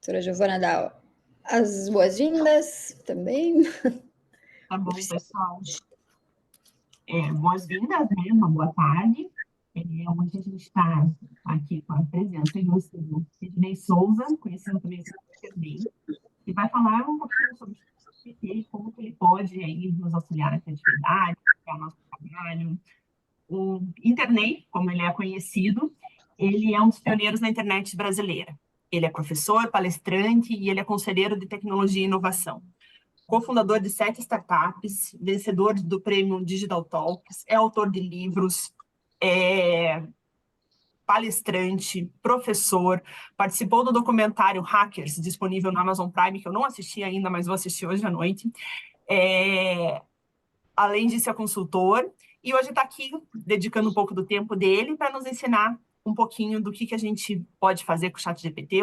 Doutora Giovana dá as boas-vindas também. Tá bom, pessoal. Boas-vindas, né? Uma boa tarde. Hoje a gente está aqui com a presença ilustre do Sidney Souza, conhecido também como Sidney, que vai falar um pouquinho sobre o ChatGPT e como que ele pode aí nos auxiliar na criatividade, para o nosso trabalho. O Internei, como ele é conhecido, ele é um dos pioneiros na internet brasileira. Ele é professor, palestrante e ele é conselheiro de tecnologia e inovação. Cofundador de 7 startups, vencedor do prêmio Digital Talks, é autor de livros, é palestrante, professor, participou do documentário Hackers, disponível no Amazon Prime, que eu não assisti ainda, mas vou assistir hoje à noite. Além de ser consultor, e hoje está aqui dedicando um pouco do tempo dele para nos ensinar um pouquinho do que a gente pode fazer com o ChatGPT,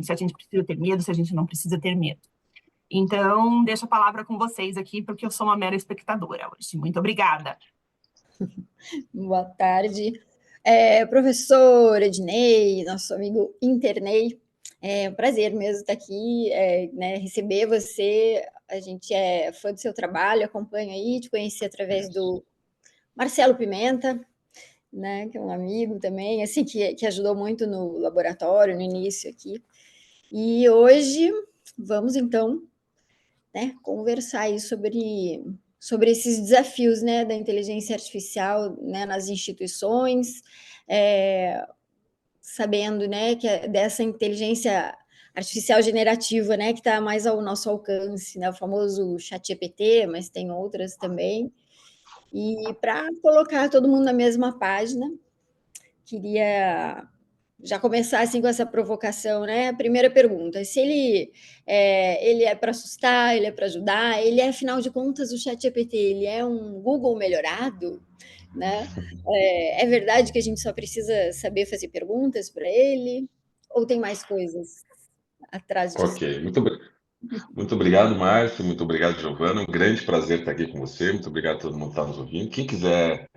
se a gente precisa ter medo, se a gente não precisa ter medo. Então, deixo a palavra com vocês aqui, porque eu sou uma mera espectadora hoje. Muito obrigada. Boa tarde. Professor Ednei, nosso amigo Internei, é um prazer mesmo estar aqui, né, receber você. A gente é fã do seu trabalho, acompanha aí, te conheci através do Marcelo Pimenta, né, que é um amigo também, assim, que ajudou muito no laboratório, no início aqui. E hoje vamos, então, né, conversar aí sobre esses desafios, né, da inteligência artificial, né, nas instituições, sabendo, né, que é dessa inteligência artificial generativa, né, que está mais ao nosso alcance, né, o famoso ChatGPT, mas tem outras também. E para colocar todo mundo na mesma página, queria já começar assim com essa provocação, né? A primeira pergunta: se ele é para assustar, ele é para ajudar, ele é, afinal de contas, o ChatGPT, ele é um Google melhorado, né? É verdade que a gente só precisa saber fazer perguntas para ele, ou tem mais coisas atrás disso? Ok, muito obrigado, Márcio, muito obrigado, Giovana. Um grande prazer estar aqui com você. Muito obrigado a todo mundo que está nos ouvindo. Quem quiser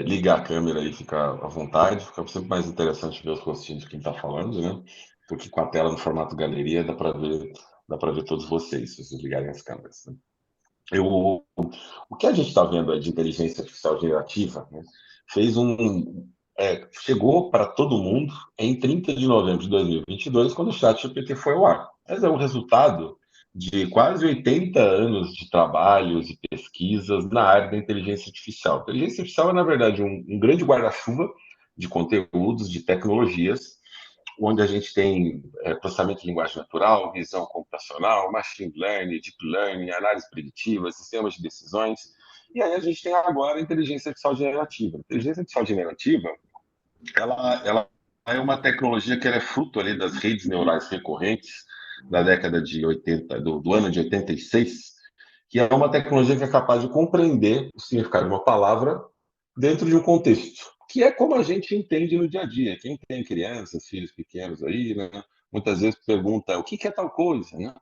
ligar a câmera e ficar à vontade, fica sempre mais interessante ver os rostinhos de quem está falando, né? Porque com a tela no formato galeria dá para ver todos vocês, se vocês ligarem as câmeras, né? O que a gente está vendo aí de inteligência artificial generativa, né, chegou para todo mundo em 30 de novembro de 2022, quando o ChatGPT foi ao ar. Mas é um resultado de quase 80 anos de trabalhos e pesquisas na área da inteligência artificial. A inteligência artificial é, na verdade, um grande guarda-chuva de conteúdos, de tecnologias, onde a gente tem processamento de linguagem natural, visão computacional, machine learning, deep learning, análise preditiva, sistemas de decisões. E aí a gente tem agora a inteligência artificial generativa. A inteligência artificial generativa, ela é uma tecnologia que é fruto ali das redes neurais recorrentes da década de 80, do ano de 86, que é uma tecnologia que é capaz de compreender o significado de uma palavra dentro de um contexto, que é como a gente entende no dia a dia. Quem tem crianças, filhos pequenos aí, né, muitas vezes pergunta o que é tal coisa, né?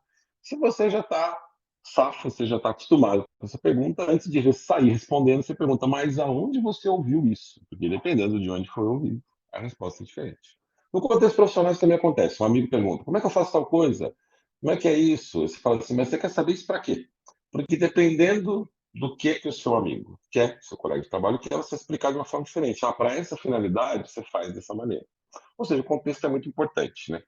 Se você já está safo, você já está acostumado com essa pergunta, antes de sair respondendo, você pergunta, mas aonde você ouviu isso? Porque dependendo de onde foi ouvido, a resposta é diferente. No contexto profissional isso também acontece. Um amigo pergunta, como é que eu faço tal coisa? Como é que é isso? Você fala assim, mas você quer saber isso para quê? Porque dependendo do que o seu amigo quer, seu colega de trabalho quer, você explicar de uma forma diferente. Ah, para essa finalidade, você faz dessa maneira. Ou seja, o contexto é muito importante, né?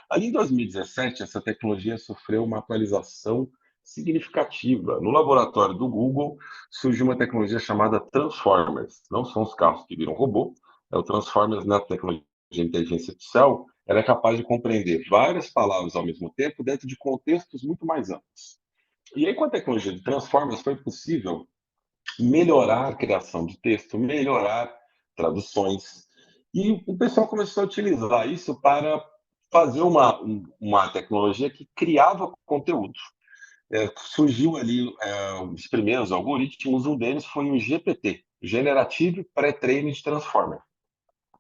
Ali em 2017, essa tecnologia sofreu uma atualização significativa. No laboratório do Google, surgiu uma tecnologia chamada Transformers. Não são os carros que viram robô, é o Transformers na tecnologia de inteligência artificial. Ela é capaz de compreender várias palavras ao mesmo tempo dentro de contextos muito mais amplos. E aí, com a tecnologia de Transformers, foi possível melhorar a criação de texto, melhorar traduções. E o pessoal começou a utilizar isso para fazer uma tecnologia que criava conteúdo. Surgiu ali os primeiros algoritmos, um deles foi o GPT, Generative Pre-Trained Transformer.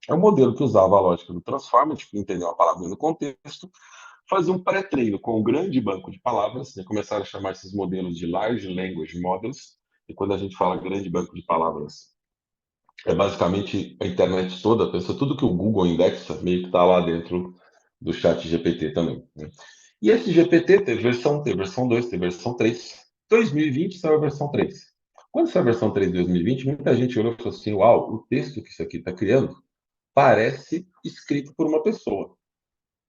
É um modelo que usava a lógica do Transformer, de entender uma palavra no contexto, fazia um pré-treino com um grande banco de palavras, né? Começaram a chamar esses modelos de Large Language Models, e quando a gente fala grande banco de palavras, é basicamente a internet toda, pensa tudo que o Google indexa, meio que está lá dentro do chat GPT também, né? E esse GPT teve versão 1, teve versão 2, teve versão 3. 2020 saiu a versão 3. Quando saiu a versão 3 de 2020, muita gente olhou e falou assim: uau, o texto que isso aqui está criando parece escrito por uma pessoa.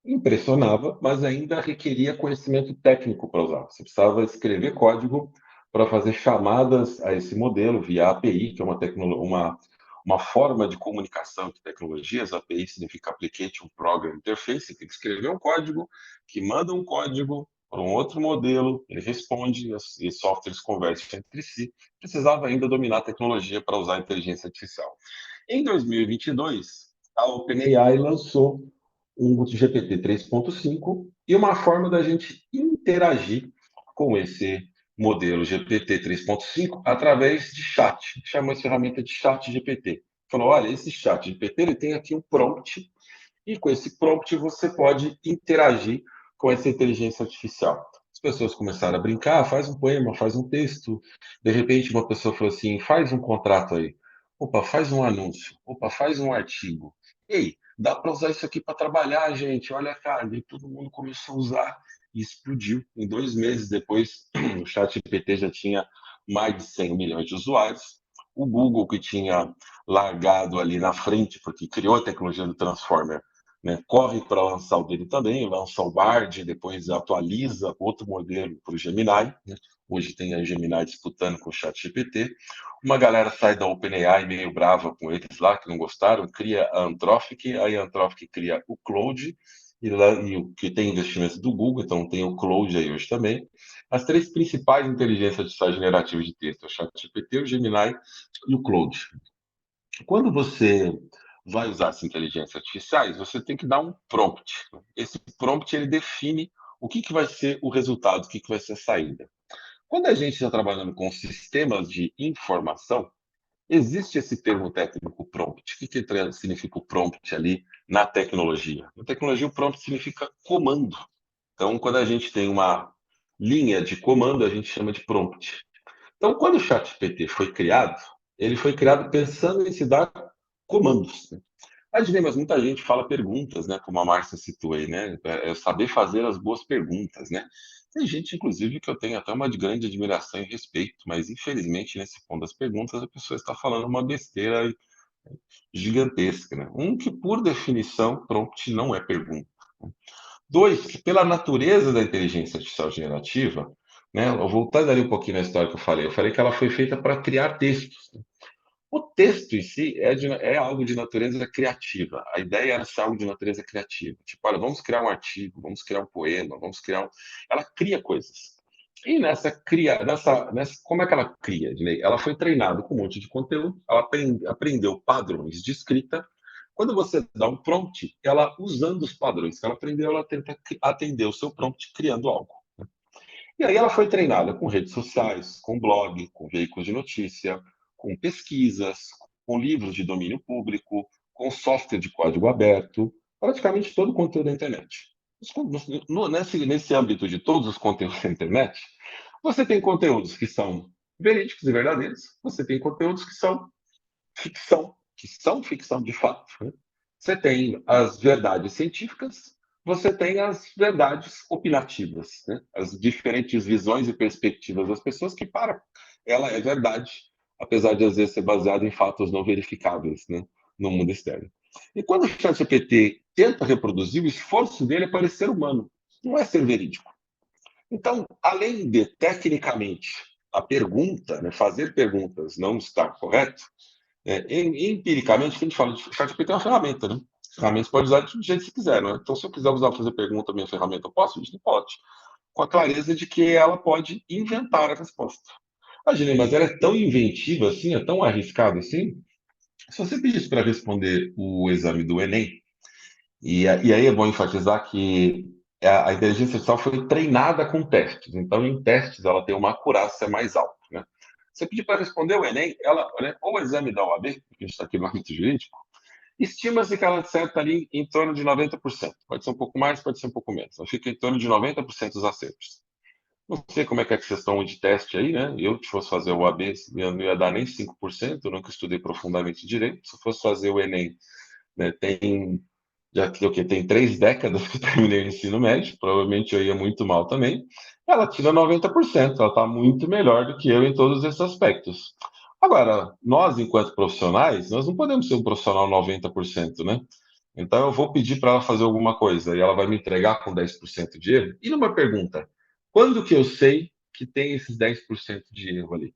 Impressionava, mas ainda requeria conhecimento técnico para usar. Você precisava escrever código para fazer chamadas a esse modelo via API, que é uma forma de comunicação de tecnologias. API significa Application Program Interface. Você tem que escrever um código que manda um código para um outro modelo, ele responde e softwares conversam entre si. Precisava ainda dominar a tecnologia para usar a inteligência artificial. Em 2022, a OpenAI lançou um GPT 3.5 e uma forma da gente interagir com esse modelo GPT 3.5 através de chat. Chamou essa ferramenta de chat GPT. Falou, olha, esse chat GPT ele tem aqui um prompt e com esse prompt você pode interagir com essa inteligência artificial. As pessoas começaram a brincar, faz um poema, faz um texto. De repente uma pessoa falou assim, faz um contrato aí. Opa, faz um anúncio. Opa, faz um artigo. Ei, dá para usar isso aqui para trabalhar, gente. Olha, cara, e todo mundo começou a usar e explodiu. Em 2 meses depois, o ChatGPT já tinha mais de 100 milhões de usuários. O Google, que tinha largado ali na frente, porque criou a tecnologia do Transformer, né, corre para lançar o dele também, lança o Bard, depois atualiza outro modelo para o Gemini. Né? Hoje tem a Gemini disputando com o ChatGPT. Uma galera sai da OpenAI meio brava com eles lá, que não gostaram, cria a Anthropic, aí a Anthropic cria o Claude, e o que tem investimento do Google, então tem o Claude aí hoje também. As 3 principais inteligências artificiais generativas de texto, o ChatGPT, o Gemini e o Claude. Quando você vai usar as inteligências artificiais, você tem que dar um prompt. Esse prompt ele define o que vai ser o resultado, o que vai ser a saída. Quando a gente está trabalhando com sistemas de informação, existe esse termo técnico prompt. O que significa o prompt ali na tecnologia? Na tecnologia, o prompt significa comando. Então, quando a gente tem uma linha de comando, a gente chama de prompt. Então, quando o ChatGPT foi criado, ele foi criado pensando em se dar comandos. Né? Mas muita gente fala perguntas, né? Como a Márcia citou aí, né? É saber fazer as boas perguntas, né? Tem gente, inclusive, que eu tenho até uma grande admiração e respeito, mas infelizmente, nesse ponto das perguntas, a pessoa está falando uma besteira gigantesca, né? Que, por definição, prompt não é pergunta. Dois, que pela natureza da inteligência artificial generativa, né? Voltando ali um pouquinho na história que eu falei que ela foi feita para criar textos. Né? O texto em si é algo de natureza criativa. A ideia era ser algo de natureza criativa. Tipo, olha, vamos criar um artigo, vamos criar um poema, vamos criar um... Ela cria coisas. E como é que ela cria, Dinei? Ela foi treinada com um monte de conteúdo, ela aprendeu padrões de escrita. Quando você dá um prompt, ela, usando os padrões que ela aprendeu, ela tenta atender o seu prompt criando algo. E aí ela foi treinada com redes sociais, com blog, com veículos de notícia, com pesquisas, com livros de domínio público, com software de código aberto, praticamente todo o conteúdo da internet. Nesse âmbito de todos os conteúdos da internet, você tem conteúdos que são verídicos e verdadeiros, você tem conteúdos que são ficção de fato. Né? Você tem as verdades científicas, você tem as verdades opinativas, né? As diferentes visões e perspectivas das pessoas que, para ela, é verdade, apesar de às vezes ser baseada em fatos não verificáveis, né? No mundo externo. E quando o ChatGPT tenta reproduzir, o esforço dele é parecer humano, não é ser verídico. Então, além de, tecnicamente, a pergunta, né, fazer perguntas não estar correto, empiricamente, a gente fala de ChatGPT é uma ferramenta, né? Ferramenta você pode usar do jeito que você quiser, né? Então, se eu quiser usar para fazer pergunta, minha ferramenta, eu posso? A gente pode. Com a clareza de que ela pode inventar a resposta. Imagina, mas ela é tão inventiva assim, é tão arriscada assim. Se você pedisse para responder o exame do Enem, e aí é bom enfatizar que a inteligência artificial foi treinada com testes. Então, em testes, ela tem uma acurácia mais alta. Né? Você pedir para responder o Enem, ou o exame da OAB, porque a gente está aqui no âmbito jurídico, estima-se que ela acerta ali em torno de 90%. Pode ser um pouco mais, pode ser um pouco menos. Ela fica em torno de 90% dos acertos. Não sei como é que vocês estão de teste aí, né? Eu, se fosse fazer o AB, não ia dar nem 5%, eu nunca estudei profundamente direito. Se fosse fazer o Enem, né, tem já que o quê? Tem 3 décadas que eu terminei o ensino médio, provavelmente eu ia muito mal também. Ela tira 90%, ela está muito melhor do que eu em todos esses aspectos. Agora, nós, enquanto profissionais, nós não podemos ser um profissional 90%, né? Então, eu vou pedir para ela fazer alguma coisa e ela vai me entregar com 10% de erro. E numa pergunta, quando que eu sei que tem esses 10% de erro ali?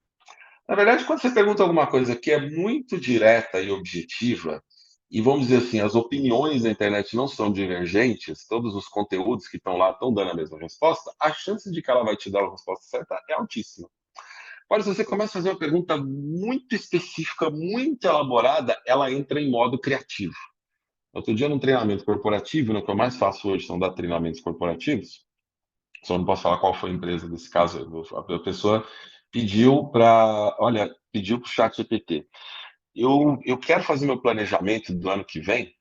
Na verdade, quando você pergunta alguma coisa que é muito direta e objetiva, e vamos dizer assim, as opiniões na internet não são divergentes, todos os conteúdos que estão lá estão dando a mesma resposta, a chance de que ela vai te dar a resposta certa é altíssima. Agora, se você começa a fazer uma pergunta muito específica, muito elaborada, ela entra em modo criativo. Outro dia, num treinamento corporativo, né, o que eu mais faço hoje são dar treinamentos corporativos, só não posso falar qual foi a empresa desse caso. A pessoa pediu para o chat GPT. Eu quero fazer meu planejamento do ano que vem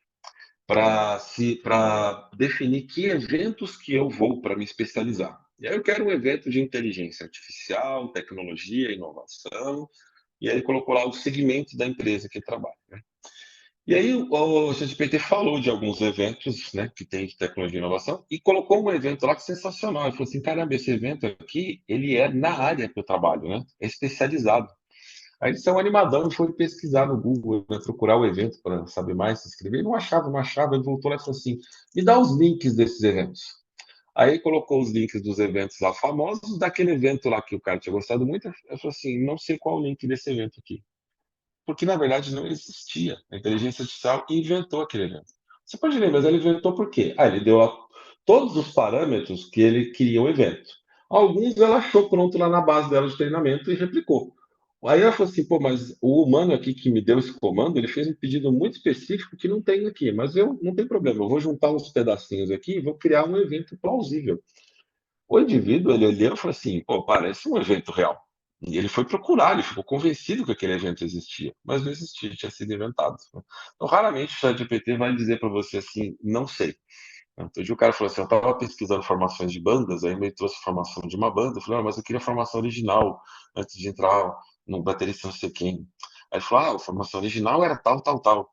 para definir que eventos que eu vou para me especializar. E aí eu quero um evento de inteligência artificial, tecnologia, inovação, e aí ele colocou lá o segmento da empresa que ele trabalha, né? E aí o ChatGPT falou de alguns eventos, né, que tem de tecnologia e inovação e colocou um evento lá que é sensacional. Ele falou assim, caramba, esse evento aqui, ele é na área que eu trabalho, né? É especializado. Aí ele saiu animadão e foi pesquisar no Google, né, procurar o evento para saber mais, se inscrever. E não achava. Ele voltou lá e falou assim, me dá os links desses eventos. Aí ele colocou os links dos eventos lá famosos, daquele evento lá que o cara tinha gostado muito. Eu falei assim, não sei qual o link desse evento aqui, porque na verdade não existia. A inteligência artificial inventou aquele evento. Você pode ler, mas ele inventou por quê? Ele deu lá todos os parâmetros que ele queria o evento. Alguns ela achou pronto lá na base dela de treinamento e replicou. Aí ela falou assim, pô, mas o humano aqui que me deu esse comando, ele fez um pedido muito específico que não tem aqui, mas eu não tem problema, eu vou juntar uns pedacinhos aqui e vou criar um evento plausível. O indivíduo, ele olhou e falou assim, pô, parece um evento real. E ele foi procurar, ele ficou convencido que aquele evento existia, mas não existia, tinha sido inventado. Então, raramente o ChatGPT vai dizer para você assim, não sei. Outro dia o cara falou assim, eu estava pesquisando formações de bandas, aí me trouxe formação de uma banda, eu falei, mas eu queria a formação original, antes de entrar no baterista não sei quem. Aí ele falou, a formação original era tal, tal, tal.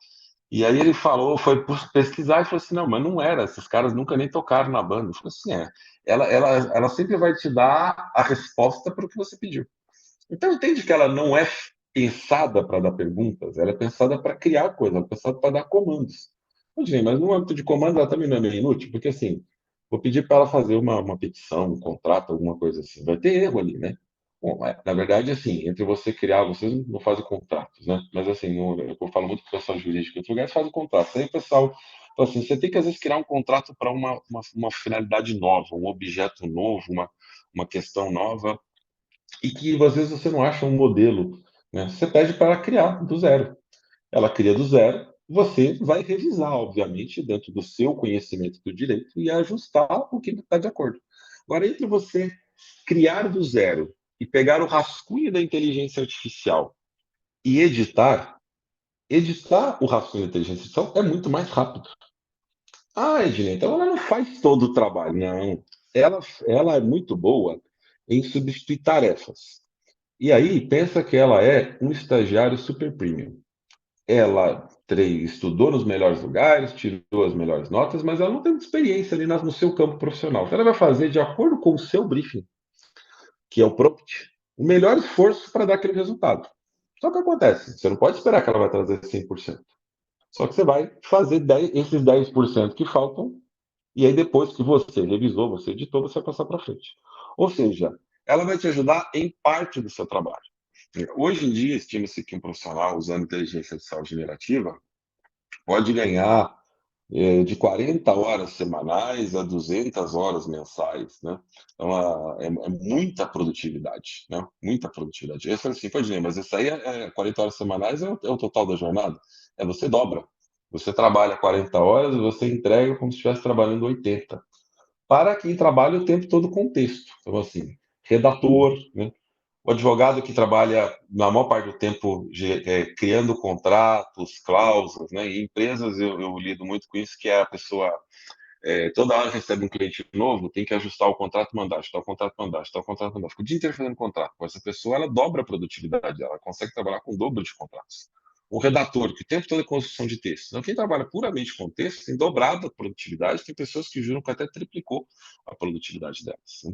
E aí ele falou, foi pesquisar e falou assim, não, mas não era, esses caras nunca nem tocaram na banda. Eu falei assim, ela sempre vai te dar a resposta para o que você pediu. Então entende que ela não é pensada para dar perguntas, ela é pensada para criar coisas, ela é pensada para dar comandos. Mas no âmbito de comando ela também não é meio inútil, porque assim, vou pedir para ela fazer uma petição, um contrato, alguma coisa assim, vai ter erro ali, né? Bom, na verdade, assim, entre você criar, vocês não fazem contratos, né? Mas assim, eu falo muito com o pessoal jurídico em outros lugares, fazem contratos. Aí o pessoal fala assim, você tem que às vezes criar um contrato para uma finalidade nova, um objeto novo, uma questão nova, e que às vezes você não acha um modelo, né? Você pede para ela criar do zero. Ela cria do zero, você vai revisar, obviamente, dentro do seu conhecimento do direito e ajustar o que está de acordo. Agora, entre você criar do zero e pegar o rascunho da inteligência artificial e editar o rascunho da inteligência artificial é muito mais rápido. Edilene, então ela não faz todo o trabalho, não. Ela é muito boa em substituir tarefas. E aí, pensa que ela é um estagiário super premium. Ela estudou nos melhores lugares, tirou as melhores notas, mas ela não tem muita experiência ali no seu campo profissional. Então, ela vai fazer, de acordo com o seu briefing, que é o prompt, o melhor esforço para dar aquele resultado. Só que acontece, você não pode esperar que ela vai trazer 100%. Só que você vai fazer esses 10% que faltam, e aí depois que você revisou, você editou, você vai passar para frente. Ou seja, ela vai te ajudar em parte do seu trabalho. Hoje em dia, estima-se que um profissional usando inteligência artificial generativa pode ganhar de 40 horas semanais a 200 horas mensais, né? Então, é muita produtividade, né? Muita produtividade. Eu falei assim, pode mas isso aí 40 horas semanais é o total da jornada? Você dobra. Você trabalha 40 horas e você entrega como se estivesse trabalhando 80. Para quem trabalha o tempo todo com texto. Então, assim, redator, né? O advogado que trabalha, na maior parte do tempo, criando contratos, cláusulas, né? E empresas, eu lido muito com isso, que é a pessoa, toda hora recebe um cliente novo, tem que ajustar o contrato, mandar, ajustar o contrato, mandar, ajustar o contrato, mandar. Fica o dia inteiro fazendo contrato. Com essa pessoa, ela dobra a produtividade, ela consegue trabalhar com o dobro de contratos. um redator, que o tempo todo é construção de texto. Então, quem trabalha puramente com texto tem dobrado a produtividade, tem pessoas que juram que até triplicou a produtividade delas. Né?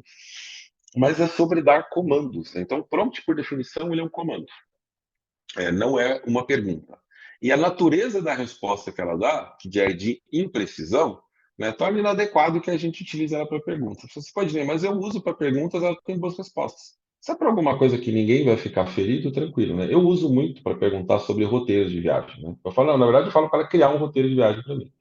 Mas é sobre dar comandos. Né? Então, prompt, por definição, ele é um comando. Não é uma pergunta. E a natureza da resposta que ela dá, que é de imprecisão, né, torna inadequado que a gente utilize ela para perguntas. Você pode dizer, mas eu uso para perguntas, ela tem boas respostas. Se é para alguma coisa que ninguém vai ficar ferido, tranquilo, né? Eu uso muito para perguntar sobre roteiros de viagem, né? Eu falo, não, na verdade, eu falo para ela criar um roteiro de viagem para mim.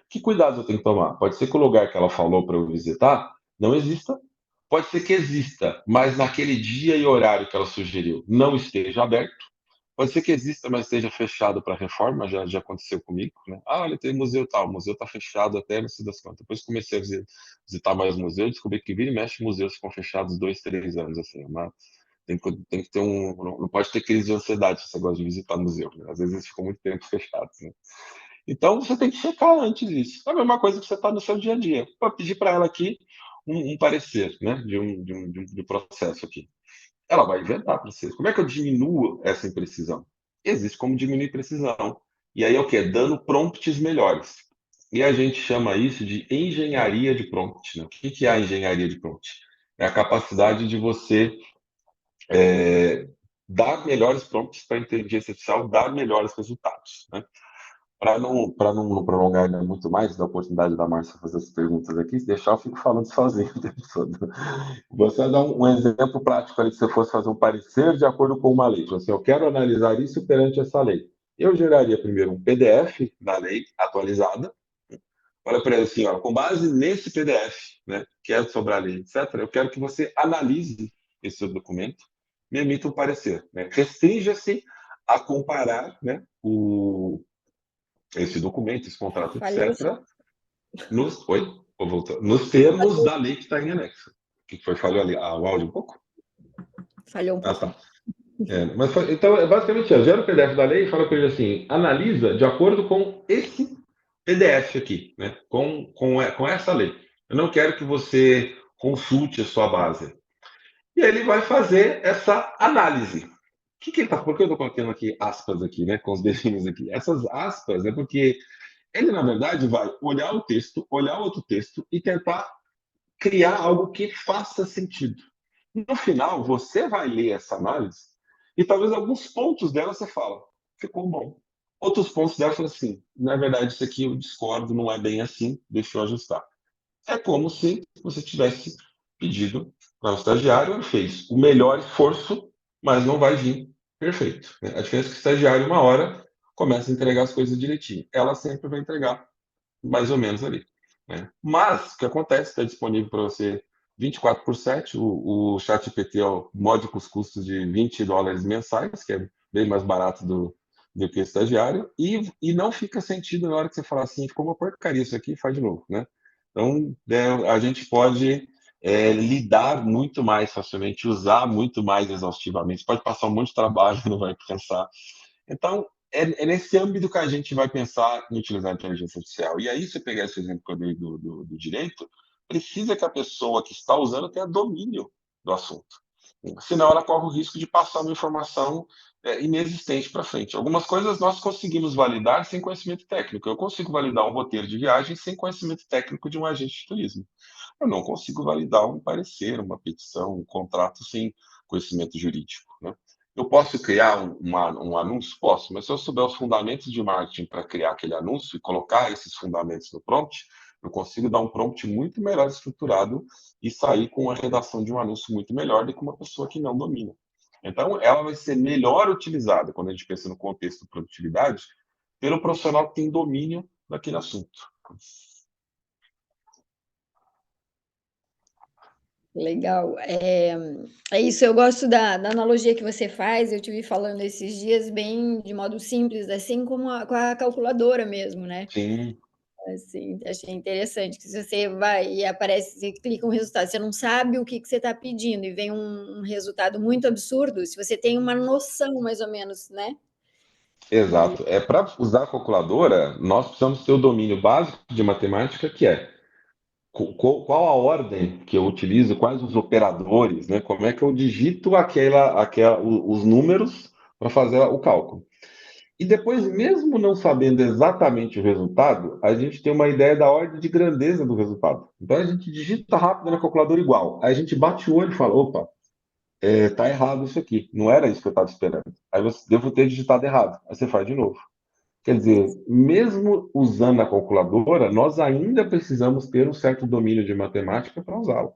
Que cuidados eu tenho que tomar? Pode ser que o lugar que ela falou para eu visitar não exista. Pode ser que exista, mas naquele dia e horário que ela sugeriu não esteja aberto. Pode ser que exista, mas esteja fechado para reforma, já aconteceu comigo, né? Ah, olha, tem museu tal, o museu está fechado até não sei das quantas. Depois comecei a visitar mais museus, descobri que vira e mexe museus ficam fechados 2, 3 anos, assim, mas tem que ter não pode ter crise de ansiedade se você gosta de visitar museu, né? Às vezes eles ficam muito tempo fechados, né? Então você tem que checar antes isso. É a mesma coisa que você está no seu dia a dia. Para pedir para ela aqui um parecer, né, de um processo aqui. Ela vai inventar para você. Como é que eu diminuo essa imprecisão? Existe como diminuir precisão. E aí é o quê? Dando prompts melhores. E a gente chama isso de engenharia de prompt. Né? O que é a engenharia de prompt? É a capacidade de você dar melhores prompts para a inteligência artificial dar melhores resultados. Né? Para não prolongar ainda muito mais, dar a oportunidade da Márcia fazer as perguntas aqui, se deixar eu fico falando sozinho o tempo todo. Você dá um exemplo prático ali, se você fosse fazer um parecer de acordo com uma lei. Assim, eu quero analisar isso perante essa lei. Eu geraria primeiro um PDF da lei atualizada. Olha para ele assim, ó, com base nesse PDF, né, que é sobre a lei, etc., eu quero que você analise esse documento, me emita um parecer. Né? Restrinja-se a comparar, né, esse documento, esse contrato, Falhou, etc., nos termos da lei que está em anexo. O que foi? Falhou ali? O áudio um pouco? falhou um Tá. pouquinho. Então, é basicamente isso. Gera o PDF da lei e fala para ele assim, analisa de acordo com esse PDF aqui, né? com essa lei. Eu não quero que você consulte a sua base. E aí ele vai fazer essa análise. Por que eu estou colocando aqui aspas aqui, né? Com os dedinhos aqui? Essas aspas é porque ele, na verdade, vai olhar o texto, olhar outro texto e tentar criar algo que faça sentido. No final, você vai ler essa análise e talvez alguns pontos dela você fala, ficou bom. Outros pontos dela fala assim, na verdade, isso aqui eu discordo, não é bem assim, deixa eu ajustar. É como se você tivesse pedido para o estagiário, ele fez o melhor esforço, mas não vai vir perfeito. Né? A diferença é que o estagiário, uma hora, começa a entregar as coisas direitinho. Ela sempre vai entregar mais ou menos ali. Né? Mas, o que acontece, está disponível para você 24/7, o ChatGPT é o módicos custos de US$ 20 mensais, que é bem mais barato do que o estagiário, e não fica sentido na hora que você falar assim, ficou uma porcaria isso aqui, faz de novo. Né? Então, a gente pode lidar muito mais facilmente, usar muito mais exaustivamente, você pode passar um monte de trabalho, não vai cansar. Então, é nesse âmbito que a gente vai pensar em utilizar a inteligência artificial. E aí, se eu pegar esse exemplo que eu dei do direito, precisa que a pessoa que está usando tenha domínio do assunto. Senão, ela corre o risco de passar uma informação inexistente para frente. Algumas coisas nós conseguimos validar sem conhecimento técnico. Eu consigo validar um roteiro de viagem sem conhecimento técnico de um agente de turismo. Eu não consigo validar um parecer, uma petição, um contrato sem conhecimento jurídico. Né? Eu posso criar um anúncio? Posso, mas se eu souber os fundamentos de marketing para criar aquele anúncio e colocar esses fundamentos no prompt, eu consigo dar um prompt muito melhor estruturado e sair com a redação de um anúncio muito melhor do que uma pessoa que não domina. Então, ela vai ser melhor utilizada, quando a gente pensa no contexto de produtividade, pelo profissional que tem domínio daquele assunto. Legal. É isso, eu gosto da analogia que você faz, eu te vi falando esses dias bem de modo simples, assim como com a calculadora mesmo, né? Sim, Assim, achei interessante que se você vai e aparece, você clica um resultado, você não sabe o que você está pedindo e vem um resultado muito absurdo, se você tem uma noção mais ou menos, né? E exato. Para usar a calculadora, nós precisamos ter o domínio básico de matemática, que é qual a ordem que eu utilizo, quais os operadores, né? Como é que eu digito os números para fazer o cálculo. E depois, mesmo não sabendo exatamente o resultado, a gente tem uma ideia da ordem de grandeza do resultado. Então a gente digita rápido na calculadora igual. Aí a gente bate o olho e fala, opa, tá errado isso aqui. Não era isso que eu estava esperando. Aí você devo ter digitado errado. Aí você faz de novo. Quer dizer, mesmo usando a calculadora, nós ainda precisamos ter um certo domínio de matemática para usá-la.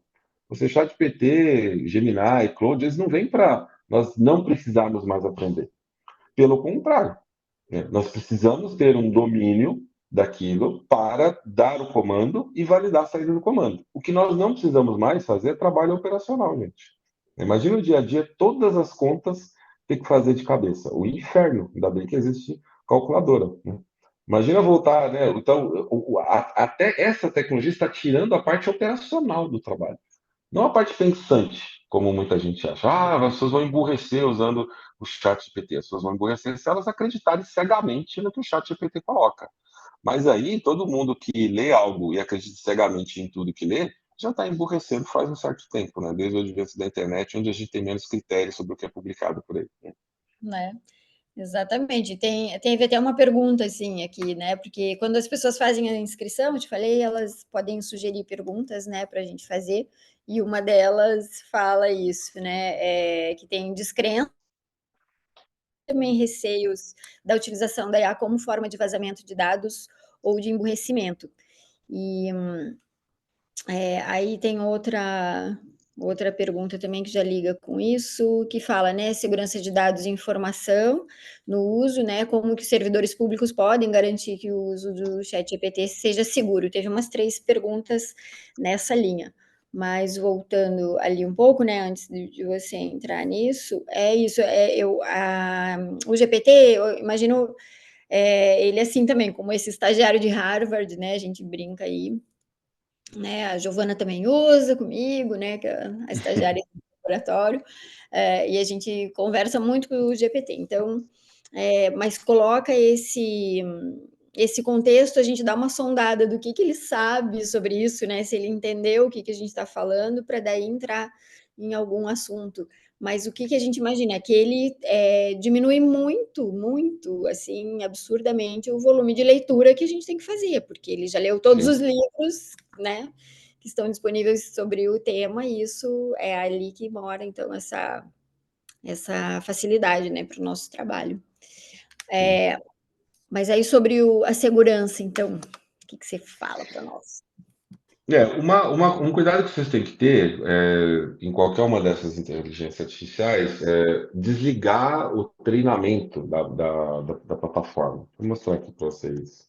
Você ChatGPT, Gemini, Claude, eles não vêm para nós não precisarmos mais aprender. Pelo contrário, né? Nós precisamos ter um domínio daquilo para dar o comando e validar a saída do comando. O que nós não precisamos mais fazer é trabalho operacional, gente. Imagina o dia a dia, todas as contas ter que fazer de cabeça. O inferno, ainda bem que existe calculadora. Né? Imagina voltar, né? Então, até essa tecnologia está tirando a parte operacional do trabalho. Não a parte pensante, como muita gente acha. Ah, as pessoas vão emburrecer usando o chat GPT. As pessoas vão emburrecer se elas acreditarem cegamente no que o chat GPT coloca. Mas aí, todo mundo que lê algo e acredita cegamente em tudo que lê, já está emburrecendo faz um certo tempo, né? Desde o advento da internet, onde a gente tem menos critérios sobre o que é publicado por aí. Né? Exatamente. Teve até uma pergunta assim aqui, né? Porque quando as pessoas fazem a inscrição, eu te falei, elas podem sugerir perguntas, né, para a gente fazer. E uma delas fala isso, né? Que tem descrença, também receios da utilização da IA como forma de vazamento de dados ou de emburrecimento. E aí tem outra pergunta também que já liga com isso, que fala, né, segurança de dados e informação no uso, né, como que os servidores públicos podem garantir que o uso do ChatGPT seja seguro. Teve umas 3 perguntas nessa linha. Mas voltando ali um pouco, né, antes de você entrar nisso, é isso, o GPT, eu imagino, ele assim também, como esse estagiário de Harvard, né, a gente brinca aí, né, a Giovana também usa comigo, né, que é a estagiária do laboratório, e a gente conversa muito com o GPT. Então, mas coloca esse contexto, a gente dá uma sondada do que ele sabe sobre isso, né, se ele entendeu o que a gente está falando, para daí entrar em algum assunto. Mas o que a gente imagina é que ele diminui muito, muito, assim, absurdamente o volume de leitura que a gente tem que fazer, porque ele já leu todos os Sim. livros, né, que estão disponíveis sobre o tema, e isso é ali que mora, então, essa facilidade, né, para o nosso trabalho. Mas aí sobre a segurança, então, o que você fala para nós? Um cuidado que vocês têm que ter em qualquer uma dessas inteligências artificiais é desligar o treinamento da plataforma. Vou mostrar aqui para vocês.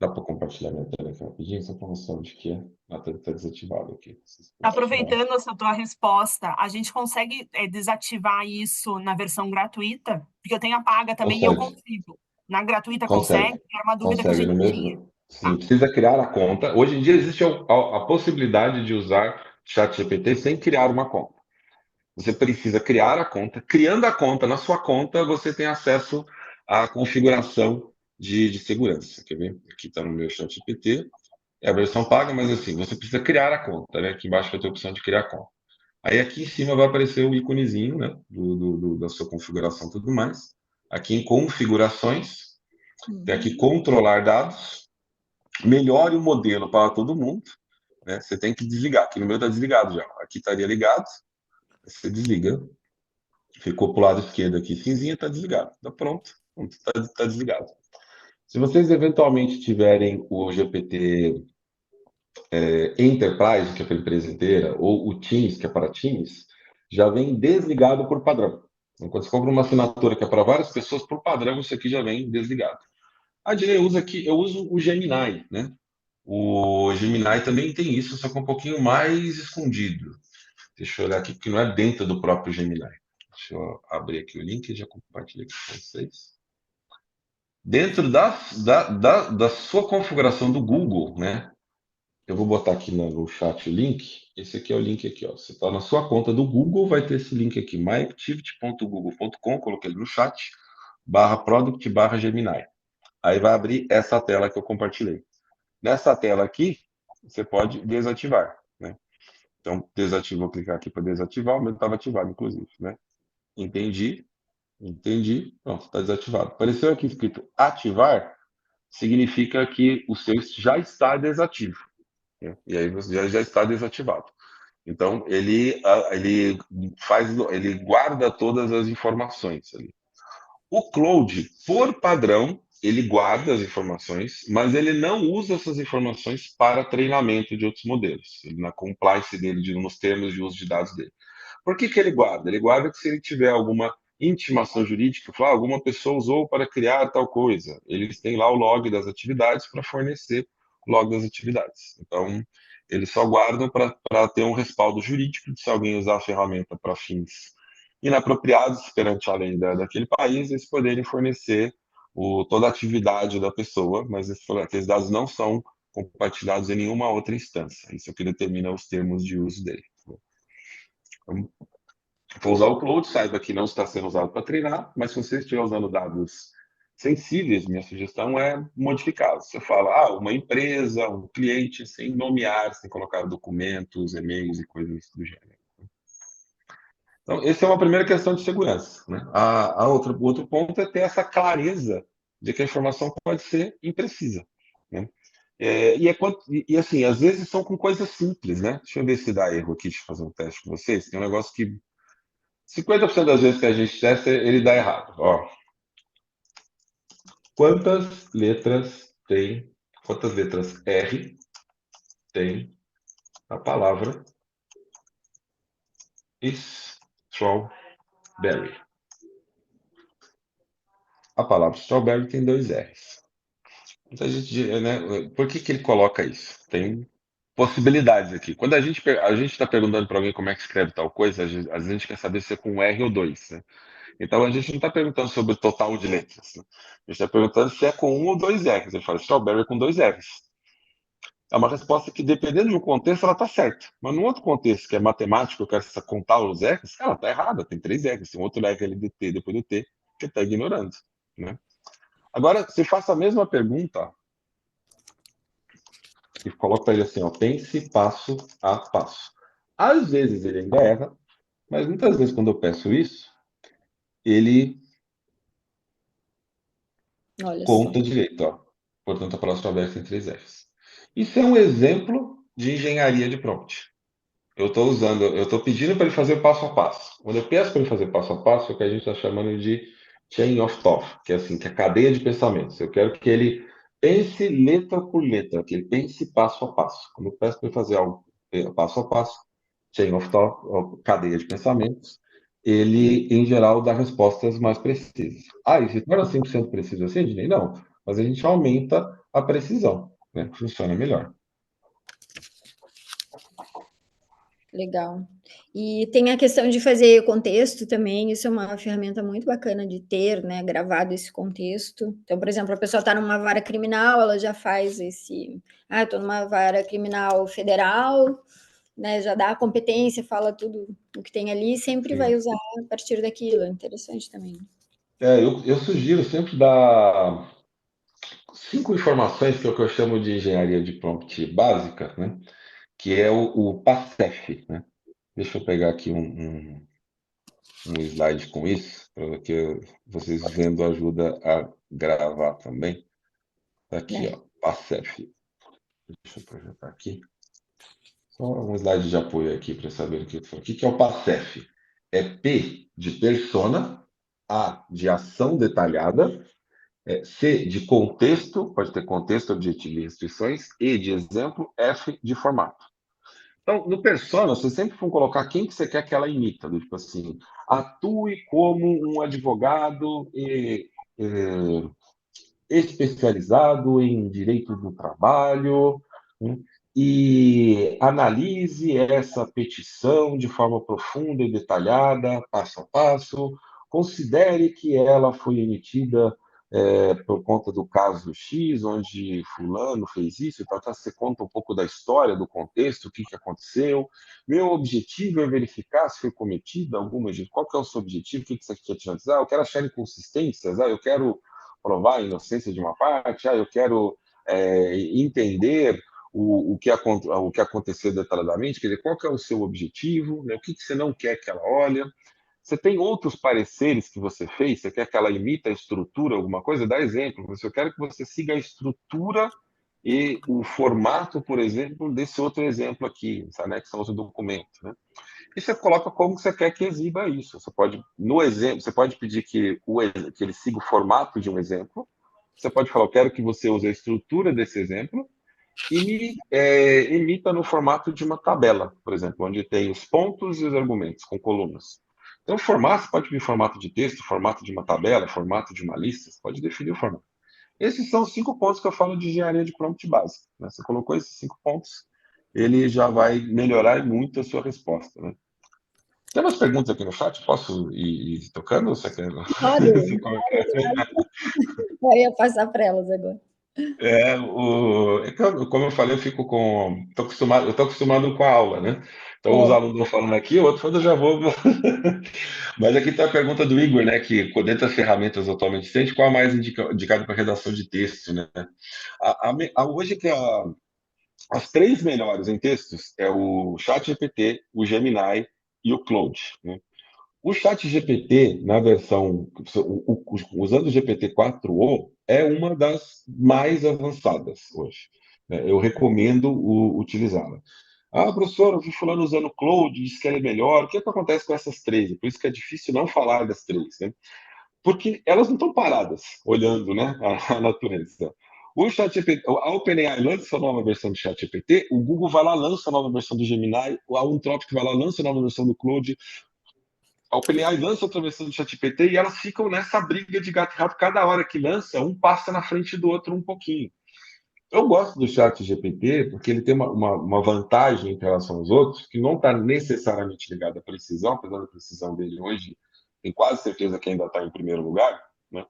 Dá para compartilhar minha tela aqui rapidinho, só para mostrar onde que é. Está desativado aqui. Aproveitando essa tua resposta, a gente consegue desativar isso na versão gratuita? Porque eu tenho a paga também e eu Consegue, consigo. Na gratuita consegue? consegue, Era uma dúvida que a consegue gente no tinha. mesmo. Sim, Tá. precisa criar a conta. Hoje em dia existe a possibilidade de usar ChatGPT sem criar uma conta. Você precisa criar a conta. Criando a conta, na sua conta, você tem acesso à configuração de segurança. Quer ver? Aqui está no meu ChatGPT. É a versão paga, mas assim, você precisa criar a conta, né? Aqui embaixo vai ter a opção de criar conta. Aí aqui em cima vai aparecer o íconezinho, né? Da sua configuração e tudo mais. Aqui em configurações, tem aqui controlar dados, melhore o modelo para todo mundo, né? Você tem que desligar. Aqui no meu está desligado já. Aqui estaria ligado. Você desliga. Ficou para o lado esquerdo aqui, cinzinha, está desligado. Está pronto. Está desligado. Se vocês eventualmente tiverem o GPT Enterprise, que é para a empresa inteira, ou o Teams, que é para Teams, já vem desligado por padrão. Então, quando você compra uma assinatura que é para várias pessoas, por padrão, isso aqui já vem desligado. A Disney usa aqui, eu uso o Gemini, né? O Gemini também tem isso, só que um pouquinho mais escondido. Deixa eu olhar aqui, porque não é dentro do próprio Gemini. Deixa eu abrir aqui o link e já compartilhei com vocês. Dentro da sua configuração do Google, né? Eu vou botar aqui no chat o link. Esse aqui é o link aqui, ó. Você está na sua conta do Google, vai ter esse link aqui, myactivity.google.com, coloquei ele no chat, /product /Gemini. Aí vai abrir essa tela que eu compartilhei. Nessa tela aqui, você pode desativar, né? Então, vou clicar aqui para desativar, o meu estava ativado, inclusive, né? Entendi. Entendi. Pronto, está desativado. Apareceu aqui escrito ativar, significa que o seu já está desativo, né? E aí você já está desativado. Então ele guarda todas as informações ali. O Cloud, por padrão, ele guarda as informações, mas ele não usa essas informações para treinamento de outros modelos. Ele, na compliance dele, nos termos de uso de dados dele. Por que ele guarda? Ele guarda que se ele tiver alguma intimação jurídica, falar, alguma pessoa usou para criar tal coisa, eles têm lá o log das atividades para fornecer o log das atividades. Então, eles só guardam para ter um respaldo jurídico de se alguém usar a ferramenta para fins inapropriados perante a lei daquele país, eles poderem fornecer toda a atividade da pessoa, mas aqueles dados não são compartilhados em nenhuma outra instância. Isso é o que determina os termos de uso dele. Então, for usar o Cloud, saiba que não está sendo usado para treinar, mas se você estiver usando dados sensíveis, minha sugestão é modificá-los. Você fala, uma empresa, um cliente, sem nomear, sem colocar documentos, e-mails e coisas do gênero. Então, essa é uma primeira questão de segurança, né? O outro ponto é ter essa clareza de que a informação pode ser imprecisa, né? Assim, às vezes são com coisas simples, né? Deixa eu ver se dá erro aqui, deixa eu fazer um teste com vocês. Tem um negócio que 50% das vezes que a gente testa, ele dá errado. Ó, quantas letras R tem a palavra strawberry? A palavra strawberry tem 2 R's. Muita gente, né? Por que ele coloca isso? Tem possibilidades aqui. Quando a gente está perguntando para alguém como é que escreve tal coisa, às vezes a gente quer saber se é com R ou 2, né? Então a gente não está perguntando sobre o total de letras, né? A gente está perguntando se é com 1 ou 2 R's. Ele fala strawberry com 2 R's. É uma resposta que, dependendo do contexto, ela está certa. Mas num outro contexto, que é matemático, eu quero contar os R's, ela está errada, tem 3 R's, tem outro R ali de T depois do T, que está ignorando, né? Agora, se faça a mesma pergunta e coloca para ele assim, ó, pense passo a passo. Às vezes ele ainda erra, mas muitas vezes quando eu peço isso, ele Olha só. conta direito, ó. Portanto, a palavra aberta tem 3 Fs. Isso é um exemplo de engenharia de prompt. Eu estou pedindo para ele fazer passo a passo. Quando eu peço para ele fazer passo a passo, é o que a gente está chamando de chain of thought, que é assim, que é a cadeia de pensamentos. Eu quero que ele pense letra por letra, que ele pense passo a passo. Quando eu peço para ele fazer algo passo a passo, chain of thought, ou cadeia de pensamentos, ele, em geral, dá respostas mais precisas. E se torna 100% preciso assim, Ednei? Não, mas a gente aumenta a precisão, né? Funciona melhor. Legal. E tem a questão de fazer contexto também, isso é uma ferramenta muito bacana de ter, né, gravado esse contexto. Então, por exemplo, a pessoa está numa vara criminal, ela já faz estou numa vara criminal federal, né, já dá a competência, fala tudo o que tem ali, sempre Sim. vai usar a partir daquilo, é interessante também. Eu sugiro sempre dar 5 informações, que é o que eu chamo de engenharia de prompt básica, né? Que é o PASEF, né? Deixa eu pegar aqui um slide com isso, para que vocês vendo ajuda a gravar também. Tá aqui, ó, PASEF. Deixa eu projetar aqui. Só um slide de apoio aqui para saber o que eu falo. O que é o PASEF? É P de persona, A de ação detalhada, C de contexto, pode ter contexto, objetivo e restrições, E de exemplo, F de formato. Então, no persona, você sempre for colocar quem que você quer que ela imita, tipo assim, atue como um advogado especializado em direito do trabalho, né, e analise essa petição de forma profunda e detalhada, passo a passo, considere que ela foi emitida por conta do caso X, onde fulano fez isso, então você conta um pouco da história, do contexto, o que aconteceu. Meu objetivo é verificar se foi cometida alguma... Qual que é o seu objetivo? O que você quer analisar? Eu quero achar inconsistências, eu quero provar a inocência de uma parte, eu quero entender o que aconteceu detalhadamente, quer dizer, qual que é o seu objetivo, né? O que você não quer que ela olhe. Você tem outros pareceres que você fez? Você quer que ela imita a estrutura, alguma coisa? Dá exemplo. Eu quero que você siga a estrutura e o formato, por exemplo, desse outro exemplo aqui, essa anexão do documento, né? E você coloca como você quer que exiba isso. Você pode, no exemplo, você pode pedir que ele siga o formato de um exemplo. Você pode falar, eu quero que você use a estrutura desse exemplo e me imita no formato de uma tabela, por exemplo, onde tem os pontos e os argumentos, com colunas. Então, o formato, você pode vir formato de texto, formato de uma tabela, formato de uma lista, você pode definir o formato. Esses são os 5 pontos que eu falo de engenharia de prompt básica, né? Você colocou esses 5 pontos, ele já vai melhorar muito a sua resposta, né? Tem umas perguntas aqui no chat, posso ir tocando ou você quer? Pode, eu ia passar para elas agora. Como eu falei, eu tô acostumado com a aula, né? Então os É, alunos vão falando aqui, o outro falando, eu já vou. Mas aqui está a pergunta do Igor, né? Que dentre as ferramentas atualmente existentes, qual a mais indicada para redação de texto, né? Hoje as 3 melhores em textos é o ChatGPT, o Gemini e o Claude, né? O ChatGPT, na versão, usando o GPT-4o, é uma das mais avançadas hoje, né? Eu recomendo utilizá-la. Ah, professor, eu vi fulano usando o Claude, disse que ela é melhor. O que é que acontece com essas 3? Por isso que é difícil não falar das 3, né? Porque elas não estão paradas olhando, né, a natureza. O ChatGPT, a OpenAI lança a nova versão do ChatGPT, o Google vai lá lança a nova versão do Gemini, a Anthropic vai lá lança a nova versão do Claude, a OpenAI lança outra versão do ChatGPT e elas ficam nessa briga de gato e rato. Cada hora que lança, um passa na frente do outro um pouquinho. Eu gosto do ChatGPT porque ele tem uma vantagem em relação aos outros, que não está necessariamente ligada à precisão, apesar da precisão dele hoje, tenho quase certeza que ainda está em primeiro lugar, né?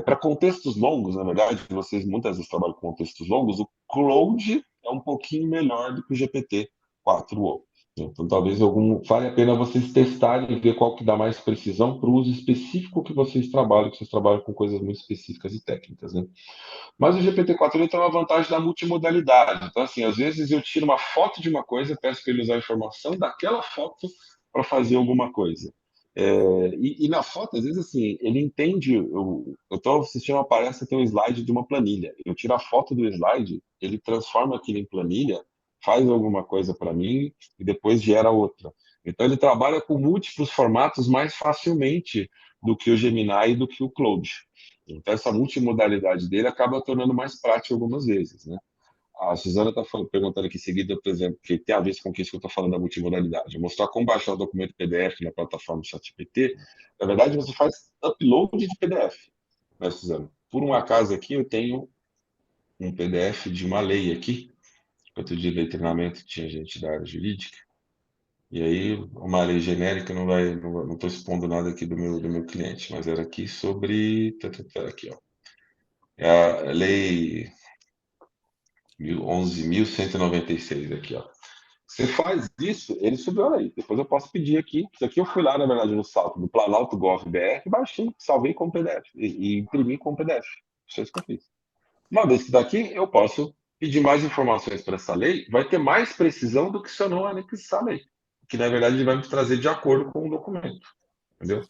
Para contextos longos, na verdade, vocês muitas vezes trabalham com contextos longos, o Claude é um pouquinho melhor do que o GPT-4o. Então, talvez vale a pena vocês testarem e ver qual que dá mais precisão para o uso específico que vocês trabalham com coisas muito específicas e técnicas, né? Mas o GPT-4 ele tem uma vantagem da multimodalidade. Então, assim, às vezes eu tiro uma foto de uma coisa, peço para ele usar a informação daquela foto para fazer alguma coisa. E na foto, às vezes, assim, ele entende. Eu estou assistindo uma palestra, tem um slide de uma planilha. Eu tiro a foto do slide, ele transforma aquilo em planilha, faz alguma coisa para mim e depois gera outra. Então, ele trabalha com múltiplos formatos mais facilmente do que o Gemini e do que o Claude. Então, essa multimodalidade dele acaba tornando mais prático algumas vezes, né? A Suzana está perguntando aqui em seguida, por exemplo, que tem a ver com isso que eu estou falando da multimodalidade. Mostrar como baixar o documento PDF na plataforma do ChatGPT. Na verdade, você faz upload de PDF, né, Suzana? Por um acaso aqui, eu tenho um PDF de uma lei aqui. Outro dia de treinamento tinha gente da área jurídica. E aí, uma lei genérica, não estou expondo nada aqui do meu cliente, mas era aqui sobre. Aqui, ó. É a lei 11.196 aqui, ó. Você faz isso, ele subiu aí. Depois eu posso pedir aqui. Isso aqui eu fui lá, na verdade, no salto do Planalto Gov BR, baixei, salvei como PDF e imprimi como PDF. Isso é isso que eu fiz. Uma vez que está aqui, eu posso pedir mais informações para essa lei. Vai ter mais precisão do que se eu não anexar a lei. Que, na verdade, ele vai me trazer de acordo com o documento. Entendeu?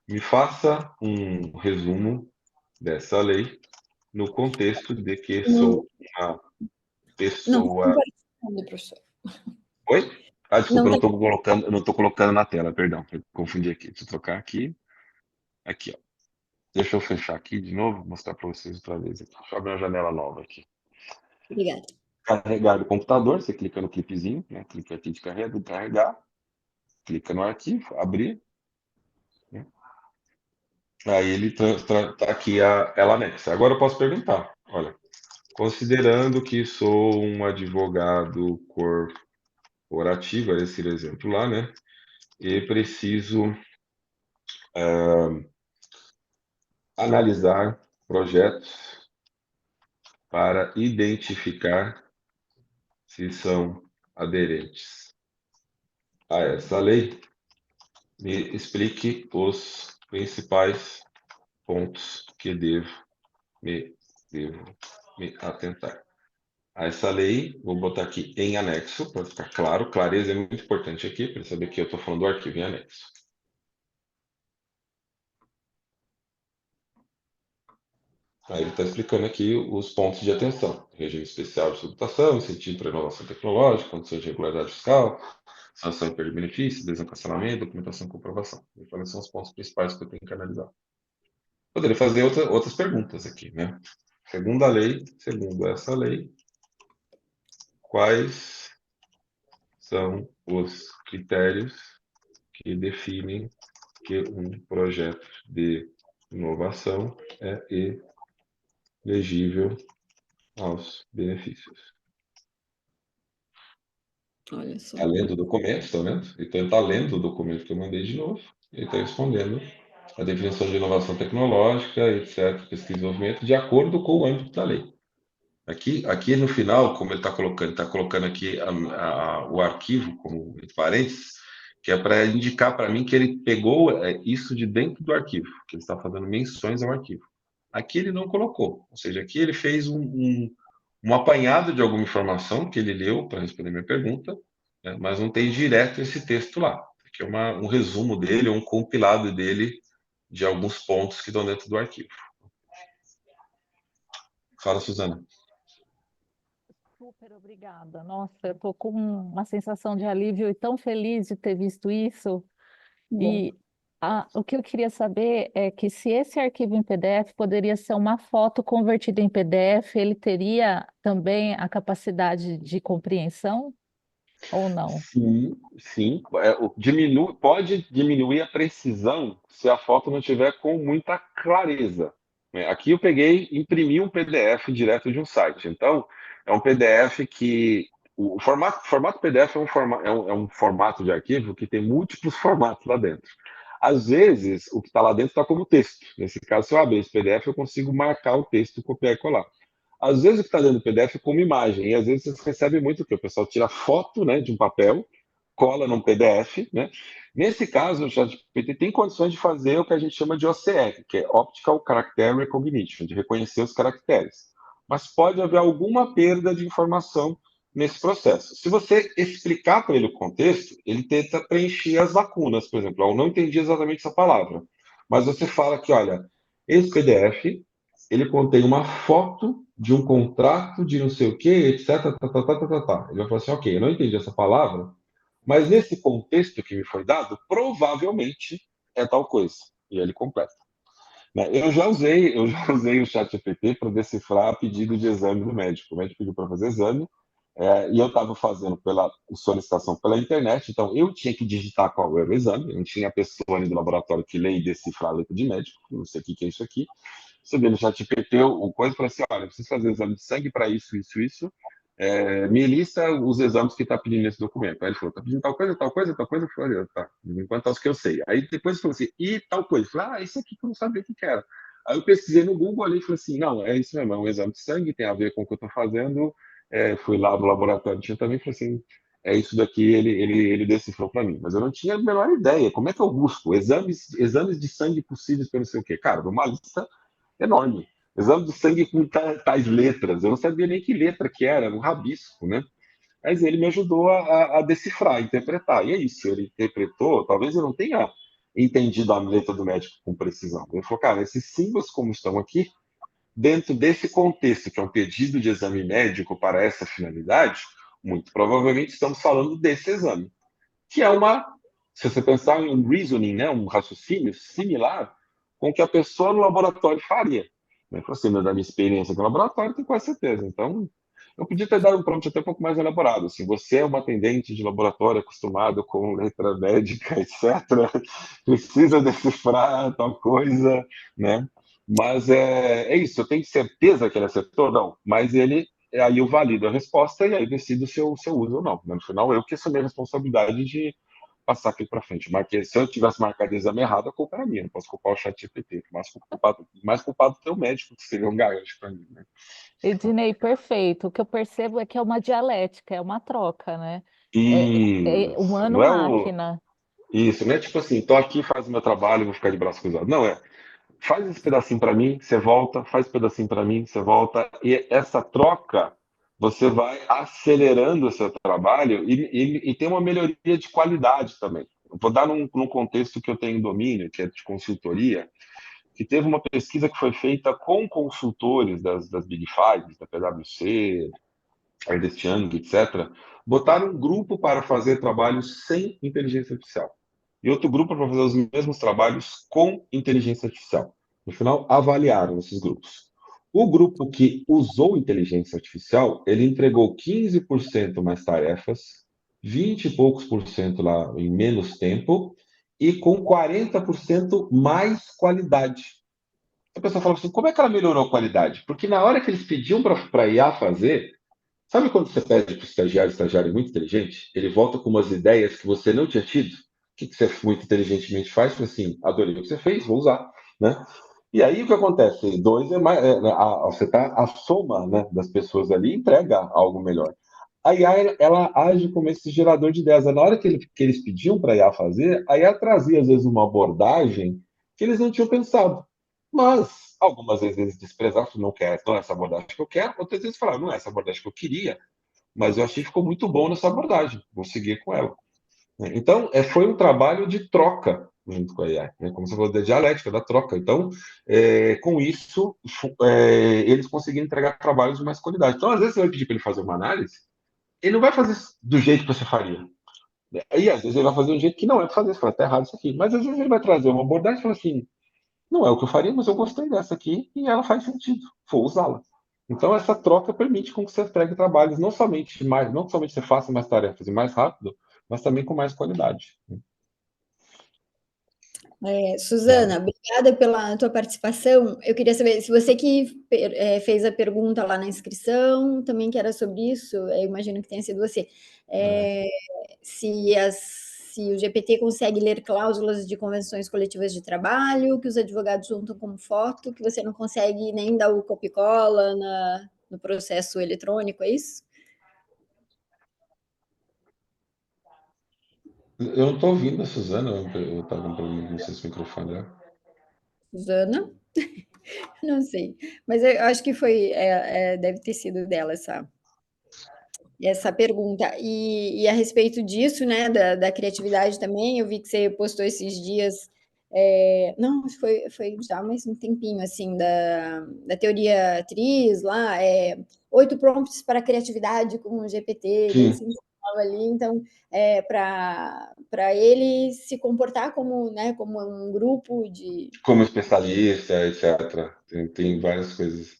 Me faça um resumo dessa lei no contexto de que não, sou uma não pessoa. participando, professor. Oi? Ah, desculpa, Não eu tem. não estou colocando na tela, perdão, eu confundi aqui. Deixa eu trocar aqui. Aqui, ó. Deixa eu fechar aqui de novo, mostrar para vocês outra vez aqui. Deixa eu abrir uma janela nova aqui. Obrigada. Carregar o computador, você clica no clipezinho, né? Clica aqui de carregar, clica no arquivo, abrir, né? Aí ele tá aqui ela anexa. Agora eu posso perguntar, olha, considerando que sou um advogado corporativo, esse exemplo lá, né? E preciso analisar projetos para identificar se são aderentes a essa lei. Me explique os principais pontos que devo me atentar. a essa lei, vou botar aqui em anexo, para ficar claro. Clareza é muito importante aqui, para saber que eu estou falando do arquivo em anexo. Aí ele está explicando aqui os pontos de atenção: regime especial de tributação, incentivo para inovação tecnológica, condições de regularidade fiscal, sanção e perda de benefício, desencancelamento, documentação e comprovação. Ele fala que são os pontos principais que eu tenho que analisar. Poderia fazer outras perguntas aqui, né? Segundo a lei, segundo essa lei, quais são os critérios que definem que um projeto de inovação é elegível aos benefícios? Olha só. Está lendo o documento, está vendo? Então, ele está lendo o documento que eu mandei de novo e está respondendo a definição de inovação tecnológica, etc., pesquisa e desenvolvimento, de acordo com o âmbito da lei. Aqui no final, como ele está colocando aqui o arquivo como entre parênteses, que é para indicar para mim que ele pegou isso de dentro do arquivo, que ele está fazendo menções ao arquivo. Aqui ele não colocou, ou seja, aqui ele fez um apanhado de alguma informação que ele leu para responder minha pergunta, né, mas não tem direto esse texto lá, que é um resumo dele, um compilado dele de alguns pontos que estão dentro do arquivo. Fala, Suzana. Super obrigada. Nossa, eu estou com uma sensação de alívio e tão feliz de ter visto isso. Bom, E o que eu queria saber é que se esse arquivo em PDF poderia ser uma foto convertida em PDF, ele teria também a capacidade de compreensão ou não? Sim, sim. Pode diminuir a precisão se a foto não tiver com muita clareza, né? Aqui eu peguei, imprimi um PDF direto de um site. Então, é um PDF que o formato PDF é um formato de arquivo que tem múltiplos formatos lá dentro. Às vezes, o que está lá dentro está como texto. Nesse caso, se eu abrir esse PDF, eu consigo marcar o texto, copiar e colar. Às vezes o que está dentro do PDF é como imagem, e às vezes você recebe muito que o pessoal tira foto, né, de um papel, cola num PDF, né? Nesse caso, o ChatGPT tem condições de fazer o que a gente chama de OCR, que é Optical Character Recognition, de reconhecer os caracteres. Mas pode haver alguma perda de informação nesse processo. Se você explicar para ele o contexto, ele tenta preencher as lacunas. Por exemplo, eu não entendi exatamente essa palavra, mas você fala que, olha, esse PDF ele contém uma foto de um contrato de não sei o que, etc. Ele vai falar assim, ok, eu não entendi essa palavra, mas nesse contexto que me foi dado, provavelmente é tal coisa. E ele completa. Né? Eu já usei o ChatGPT para decifrar pedido de exame do médico. O médico pediu para fazer exame, e eu estava fazendo pela solicitação pela internet, então eu tinha que digitar qual era o exame, não tinha a pessoa ali do laboratório que lê e decifra a letra de médico, não sei o que é isso aqui. Você vê no ChatGPT o coisa e fala assim, olha, eu preciso fazer exame de sangue para isso, isso, isso, me lista os exames que está pedindo nesse documento. Aí ele falou, está pedindo tal coisa, tal coisa, tal coisa. Eu falei, tá, enquanto os que eu sei. Aí depois ele falou assim, e tal coisa. Eu falei, isso aqui que eu não sabia o que era. Aí eu pesquisei no Google ali e falei assim, não, é isso mesmo, é um exame de sangue, tem a ver com o que eu estou fazendo. Fui lá no laboratório, tinha também, falei assim, é isso daqui, ele decifrou para mim. Mas eu não tinha a menor ideia. Como é que eu busco exames de sangue possíveis para não sei o quê? Cara, uma lista enorme. Exame de sangue com tais letras. Eu não sabia nem que letra que era um rabisco, né? Mas ele me ajudou a decifrar, a interpretar. E é isso, ele interpretou, talvez eu não tenha entendido a letra do médico com precisão. Ele falou, cara, esses símbolos como estão aqui, dentro desse contexto, que é um pedido de exame médico para essa finalidade, muito provavelmente estamos falando desse exame, que é se você pensar em um reasoning, né, um raciocínio similar com o que a pessoa no laboratório faria. Né? Assim, da minha experiência com o laboratório, tenho quase certeza. Então, eu podia ter dado um prompt até um pouco mais elaborado. Assim, você é uma atendente de laboratório acostumado com letra médica, etc. Precisa decifrar tal coisa, né? Mas é isso. Eu tenho certeza que ele acertou? Não. Mas aí eu valido a resposta e aí decido se eu uso ou não. No final, eu que assumi a responsabilidade de passar aquilo para frente. Se eu tivesse marcado o exame errado, a culpa era minha. Não posso culpar o chat GPT. Mais culpado que o médico, que seria um garante para mim. Né? Ednei, perfeito. O que eu percebo é que é uma dialética, é uma troca, né? É Isso. Não é humano-máquina. Isso, não é tipo assim, tô aqui, faz o meu trabalho, vou ficar de braço cruzado. Não, faz esse pedacinho para mim, você volta, faz esse pedacinho para mim, você volta. E essa troca você vai acelerando o seu trabalho e tem uma melhoria de qualidade também. Eu vou dar num contexto que eu tenho domínio, que é de consultoria, que teve uma pesquisa que foi feita com consultores das Big Five, da PwC, Ernst Young, etc., botaram um grupo para fazer trabalhos sem inteligência artificial e outro grupo para fazer os mesmos trabalhos com inteligência artificial. No final, avaliaram esses grupos. O grupo que usou inteligência artificial, ele entregou 15% mais tarefas, 20 e poucos por cento lá em menos tempo e com 40% mais qualidade. A pessoa fala assim, como é que ela melhorou a qualidade? Porque na hora que eles pediam para a IA fazer, sabe quando você pede para o estagiário muito inteligente, ele volta com umas ideias que você não tinha tido? O que você muito inteligentemente faz? Fala assim, adorei o que você fez, vou usar, né? E aí o que acontece? Dois é mais, você tá a soma, né, das pessoas ali entrega algo melhor. A IA ela age como esse gerador de ideias. Na hora que eles pediam para a IA fazer, a IA trazia às vezes uma abordagem que eles não tinham pensado. Mas algumas vezes eles desprezavam, não quer, não é essa abordagem que eu quero, outras vezes falaram, não é essa abordagem que eu queria, mas eu achei que ficou muito bom nessa abordagem, vou seguir com ela. Então, foi um trabalho de troca junto com a AI, né? Como você falou, da dialética, da troca. Então, com isso, eles conseguiram entregar trabalhos de mais qualidade. Então, às vezes, você vai pedir para ele fazer uma análise, ele não vai fazer do jeito que você faria. E às vezes ele vai fazer um jeito que não é para fazer, você fala, tá errado isso aqui. Mas às vezes ele vai trazer uma abordagem e fala assim, não é o que eu faria, mas eu gostei dessa aqui e ela faz sentido, vou usá-la. Então, essa troca permite com que você entregue trabalhos não somente você faça mais tarefas e mais rápido, mas também com mais qualidade. Suzana, obrigada pela tua participação. Eu queria saber se você que fez a pergunta lá na inscrição, também que era sobre isso, eu imagino que tenha sido você. É, se o GPT consegue ler cláusulas de convenções coletivas de trabalho, que os advogados juntam como foto, que você não consegue nem dar o copia-cola no processo eletrônico, é isso? Eu não estou ouvindo a Suzana, eu estava com um problema, não sei se o microfone é. Suzana? Não sei, mas eu acho que deve ter sido dela essa pergunta. E a respeito disso, né, da criatividade também, eu vi que você postou esses dias, não, foi já mais um tempinho, assim, da teoria atriz lá, 8 prompts para a criatividade com o GPT, daí você Sim, ensinava ali, então, para ele se comportar como, né, como um grupo de... como especialista, etc. Tem várias coisas.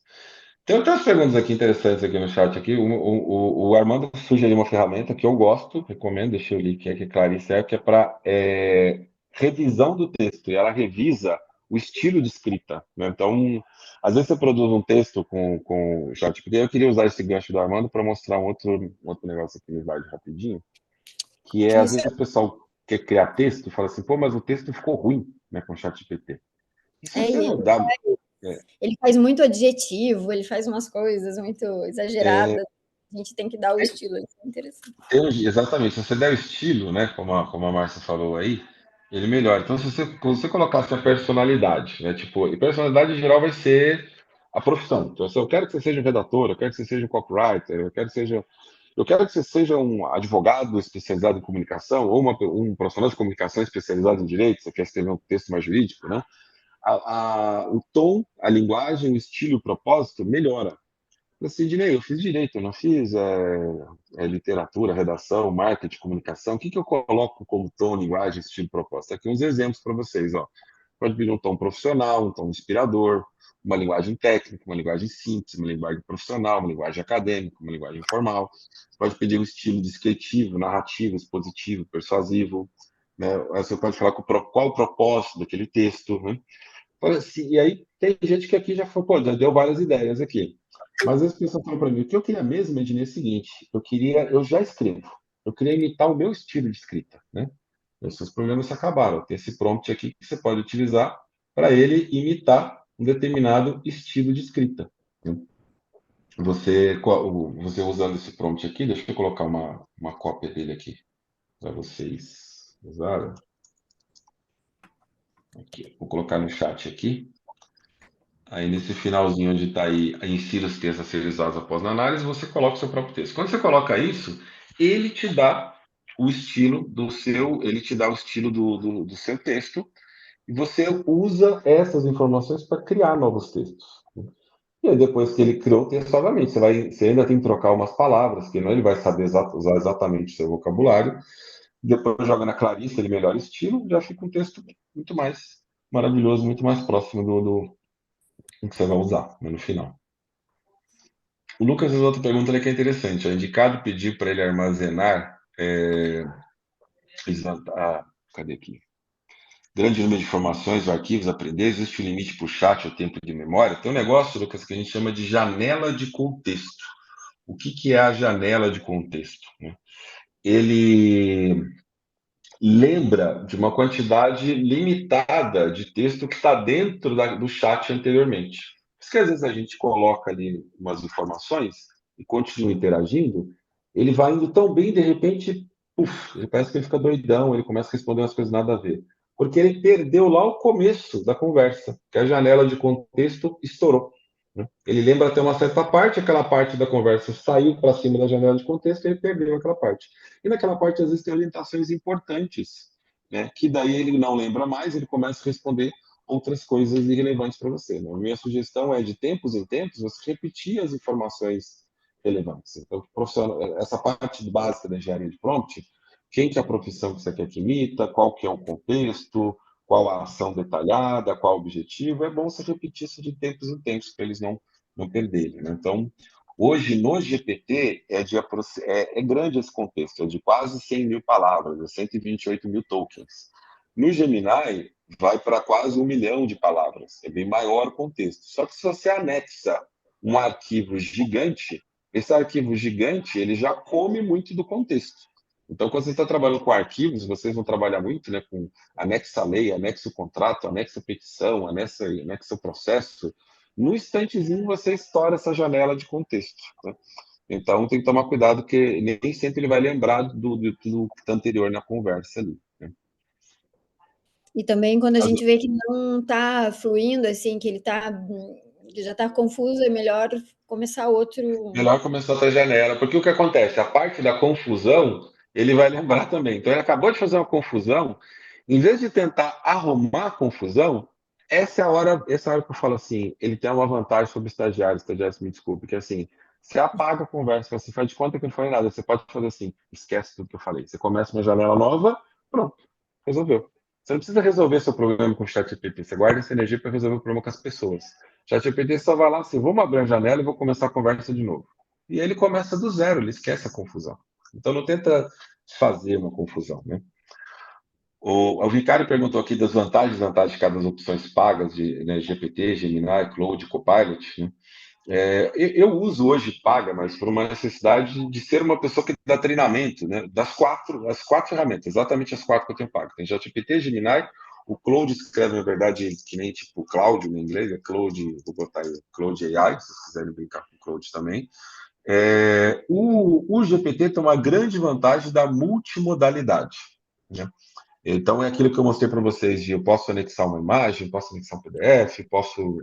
Tem outras perguntas aqui interessantes aqui no chat. Aqui. O Armando sugeriu uma ferramenta que eu gosto, recomendo, deixei o link aqui, Clarice, que é para revisão do texto, e ela revisa o estilo de escrita. Né? Então, às vezes você produz um texto com o ChatGPT. Eu queria usar esse gancho do Armando para mostrar um outro negócio aqui no slide rapidinho, que é, às Isso, vezes, o pessoal quer criar texto e fala assim, pô, mas o texto ficou ruim, né, com o ChatGPT. E se você não dá... é, ele faz muito adjetivo, ele faz umas coisas muito exageradas, a gente tem que dar o estilo, isso é interessante. Exatamente, se você der o estilo, né, como a Márcia falou aí, ele melhora. Então, se você colocasse a personalidade, né, tipo, e personalidade em geral vai ser a profissão. Então, se eu quero que você seja um redator, eu quero que você seja um copywriter, eu quero que você seja um advogado especializado em comunicação, ou um profissional de comunicação especializado em direito, você quer escrever um texto mais jurídico, né? O tom, a linguagem, o estilo, o propósito melhora. Assim, Sidney, eu fiz direito, eu não fiz literatura, redação, marketing, comunicação. O que eu coloco como tom, linguagem, estilo, proposta? Aqui uns exemplos para vocês. Ó. Pode vir um tom profissional, um tom inspirador, uma linguagem técnica, uma linguagem simples, uma linguagem profissional, uma linguagem acadêmica, uma linguagem informal. Você pode pedir um estilo descritivo, narrativo, expositivo, persuasivo. Né? Você pode falar qual o propósito daquele texto. Né? Assim, e aí tem gente que aqui já falou, pô, já deu várias ideias aqui. Mas as pessoas falam para mim, o que eu queria mesmo, Ednei, é o seguinte, eu já escrevo, eu queria imitar o meu estilo de escrita, né? Os seus problemas se acabaram. Tem esse prompt aqui que você pode utilizar para ele imitar um determinado estilo de escrita. Né? Você usando esse prompt aqui, deixa eu colocar uma cópia dele aqui para vocês usarem. Aqui, vou colocar no chat aqui. Aí nesse finalzinho onde está aí, insira os textos a serem usados após a análise, você coloca o seu próprio texto. Quando você coloca isso, ele te dá o estilo do seu texto, e você usa essas informações para criar novos textos. E aí, depois que ele criou o texto, obviamente, você ainda tem que trocar umas palavras, que não ele vai saber usar exatamente o seu vocabulário. Depois joga na Clarice, ele melhora estilo, já fica um texto muito mais maravilhoso, muito mais próximo do que você vai usar, né, no final. O Lucas fez outra pergunta que é interessante. É indicado pedir para ele armazenar. Cadê aqui? Grande número de informações, arquivos, aprender, existe um limite para o chat ou tempo de memória. Tem um negócio, Lucas, que a gente chama de janela de contexto. O que é a janela de contexto? Ele lembra de uma quantidade limitada de texto que está dentro do chat anteriormente. Por isso que às vezes a gente coloca ali umas informações e continua interagindo, ele vai indo tão bem, de repente, ele parece que ele fica doidão, ele começa a responder umas coisas nada a ver. Porque ele perdeu lá o começo da conversa, que a janela de contexto estourou. Ele lembra até uma certa parte, aquela parte da conversa saiu para cima da janela de contexto e ele perdeu aquela parte. E naquela parte, às vezes, tem orientações importantes, né? Que daí ele não lembra mais, ele começa a responder outras coisas irrelevantes para você. Né? Minha sugestão é, de tempos em tempos, você repetir as informações relevantes. Então, essa parte básica da engenharia de prompt, quem que é a profissão que você quer que imita, qual que é o contexto, qual a ação detalhada, qual o objetivo, é bom você repetir isso de tempos em tempos, para eles não perderem. Né? Então, hoje, no GPT, é grande esse contexto, é de quase 100 mil palavras, é 128 mil tokens. No Gemini, vai para quase 1 milhão de palavras, é bem maior o contexto. Só que se você anexa um arquivo gigante, esse arquivo gigante ele já come muito do contexto. Então, quando você está trabalhando com arquivos, vocês vão trabalhar muito, né, com anexa lei, anexa o contrato, anexa a petição, anexa o processo. No instantezinho, você estoura essa janela de contexto. Né? Então, tem que tomar cuidado, porque nem sempre ele vai lembrar do que está anterior na conversa ali. Né? E também quando a gente vê que não está fluindo, assim, que ele já está confuso, é melhor começar outro. Melhor começar outra janela, porque o que acontece? A parte da confusão, ele vai lembrar também. Então, ele acabou de fazer uma confusão, em vez de tentar arrumar a confusão, essa é a hora que eu falo assim, ele tem uma vantagem sobre estagiários, me desculpe, que é assim, você apaga a conversa, você faz de conta que não falei nada, você pode fazer assim, esquece tudo que eu falei. Você começa uma janela nova, pronto, resolveu. Você não precisa resolver seu problema com o ChatGPT, você guarda essa energia para resolver o problema com as pessoas. ChatGPT só vai lá assim, vamos abrir a janela e vou começar a conversa de novo. E ele começa do zero, ele esquece a confusão. Então não tenta fazer uma confusão, né? O Vicário perguntou aqui das vantagens e desvantagens de cada das opções pagas de, né, GPT, Gemini, Claude, Copilot. Né? Eu uso hoje paga, mas por uma necessidade de ser uma pessoa que dá treinamento, né? As quatro ferramentas, exatamente as quatro que eu tenho pago. Tem GPT, Gemini, o Claude escreve, na verdade, que nem tipo Cláudio no inglês, é Claude, vou botar aí, Claude AI, se vocês quiserem brincar com o Claude também. O GPT tem uma grande vantagem da multimodalidade. Né? Então, é aquilo que eu mostrei para vocês, de eu posso anexar uma imagem, posso anexar um PDF,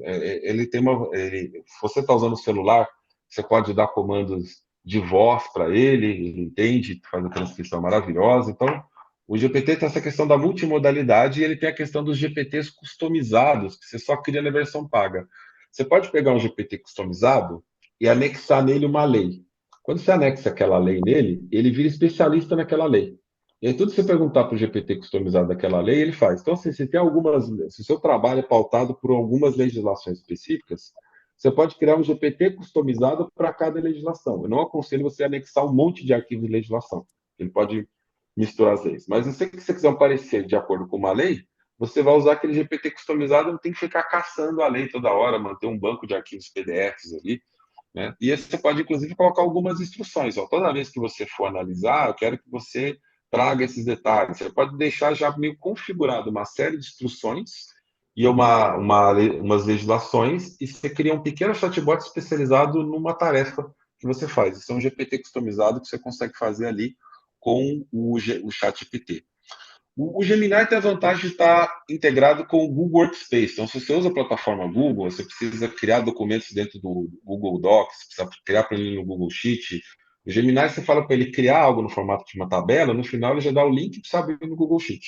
ele tem se você está usando o celular, você pode dar comandos de voz para ele entende, faz uma transcrição maravilhosa. Então, o GPT tem essa questão da multimodalidade e ele tem a questão dos GPTs customizados, que você só cria na versão paga. Você pode pegar um GPT customizado e anexar nele uma lei. Quando você anexa aquela lei nele, ele vira especialista naquela lei. E aí, tudo que você perguntar para o GPT customizado daquela lei, ele faz. Então, se o seu trabalho é pautado por algumas legislações específicas, você pode criar um GPT customizado para cada legislação. Eu não aconselho você a anexar um monte de arquivos de legislação. Ele pode misturar as leis. Mas se você quiser um parecer de acordo com uma lei, você vai usar aquele GPT customizado, não tem que ficar caçando a lei toda hora, manter um banco de arquivos PDFs ali. Né? E você pode, inclusive, colocar algumas instruções. Ó, toda vez que você for analisar, eu quero que você traga esses detalhes. Você pode deixar já meio configurado uma série de instruções e umas legislações, e você cria um pequeno chatbot especializado numa tarefa que você faz. Isso é um GPT customizado que você consegue fazer ali com o ChatGPT. O Gemini tem a vantagem de estar integrado com o Google Workspace. Então, se você usa a plataforma Google, você precisa criar documentos dentro do Google Docs, precisa criar planilha no Google Sheet. O Gemini, você fala para ele criar algo no formato de uma tabela, no final ele já dá o link para você abrir no Google Sheet.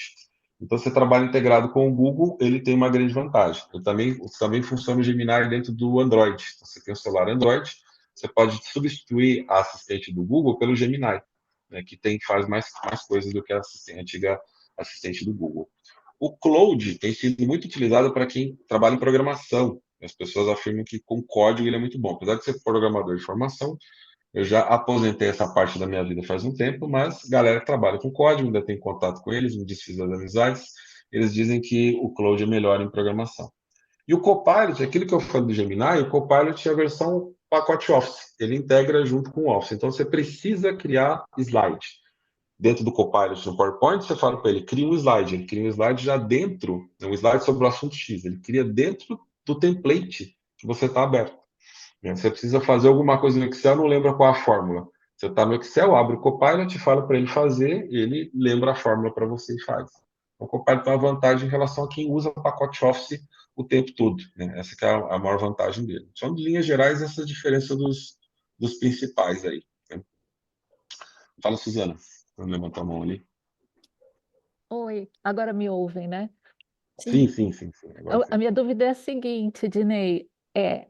Então, você trabalha integrado com o Google, ele tem uma grande vantagem. Também funciona o Gemini dentro do Android. Então, você tem o celular Android, você pode substituir a assistente do Google pelo Gemini, né, que faz mais coisas do que a antiga assistente do Google. O Claude tem sido muito utilizado para quem trabalha em programação. As pessoas afirmam que com código ele é muito bom. Apesar de ser programador de formação, eu já aposentei essa parte da minha vida faz um tempo, mas galera que trabalha com código, ainda tem contato com eles, me desfiz das amizades, eles dizem que o Claude é melhor em programação. E o Copilot, aquilo que eu falei do Gemini, o Copilot é a versão pacote Office. Ele integra junto com o Office. Então, você precisa criar slide. Dentro do Copilot no PowerPoint, você fala para ele, cria um slide. Ele cria um slide já dentro, um slide sobre o assunto X. Ele cria dentro do template que você está aberto. Você precisa fazer alguma coisa no Excel, não lembra qual a fórmula. Você está no Excel, abre o Copilot, fala para ele fazer, ele lembra a fórmula para você e faz. O Copilot tem uma vantagem em relação a quem usa o pacote Office o tempo todo. Né? Essa que é a maior vantagem dele. São, de linhas gerais, essa diferença dos principais aí. Né? Fala, Suzana. Vamos levantar a mão ali. Oi, agora me ouvem, né? Sim. Agora A sim. minha dúvida é a seguinte, Dinei,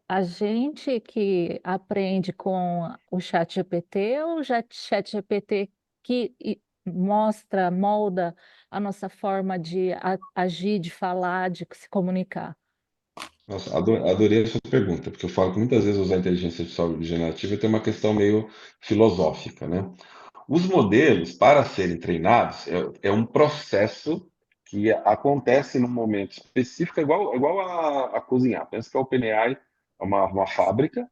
a gente que aprende com o chat GPT ou o chat GPT que mostra, molda a nossa forma de agir, de falar, de se comunicar? Nossa, adorei a sua pergunta, porque eu falo que muitas vezes usar inteligência artificial generativa tem uma questão meio filosófica, né? Os modelos, para serem treinados, é um processo que acontece num momento específico, igual a cozinhar. Pensa que a OpenAI é uma fábrica,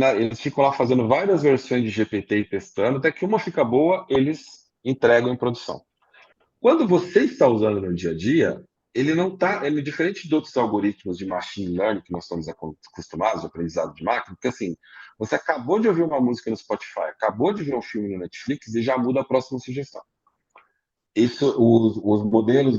eles ficam lá fazendo várias versões de GPT e testando, até que uma fica boa, eles entregam em produção. Quando você está usando no dia a dia, ele não está, ele é diferente de outros algoritmos de machine learning que nós estamos acostumados, de aprendizado de máquina, porque assim, você acabou de ouvir uma música no Spotify, acabou de ver um filme no Netflix e já muda a próxima sugestão. Os modelos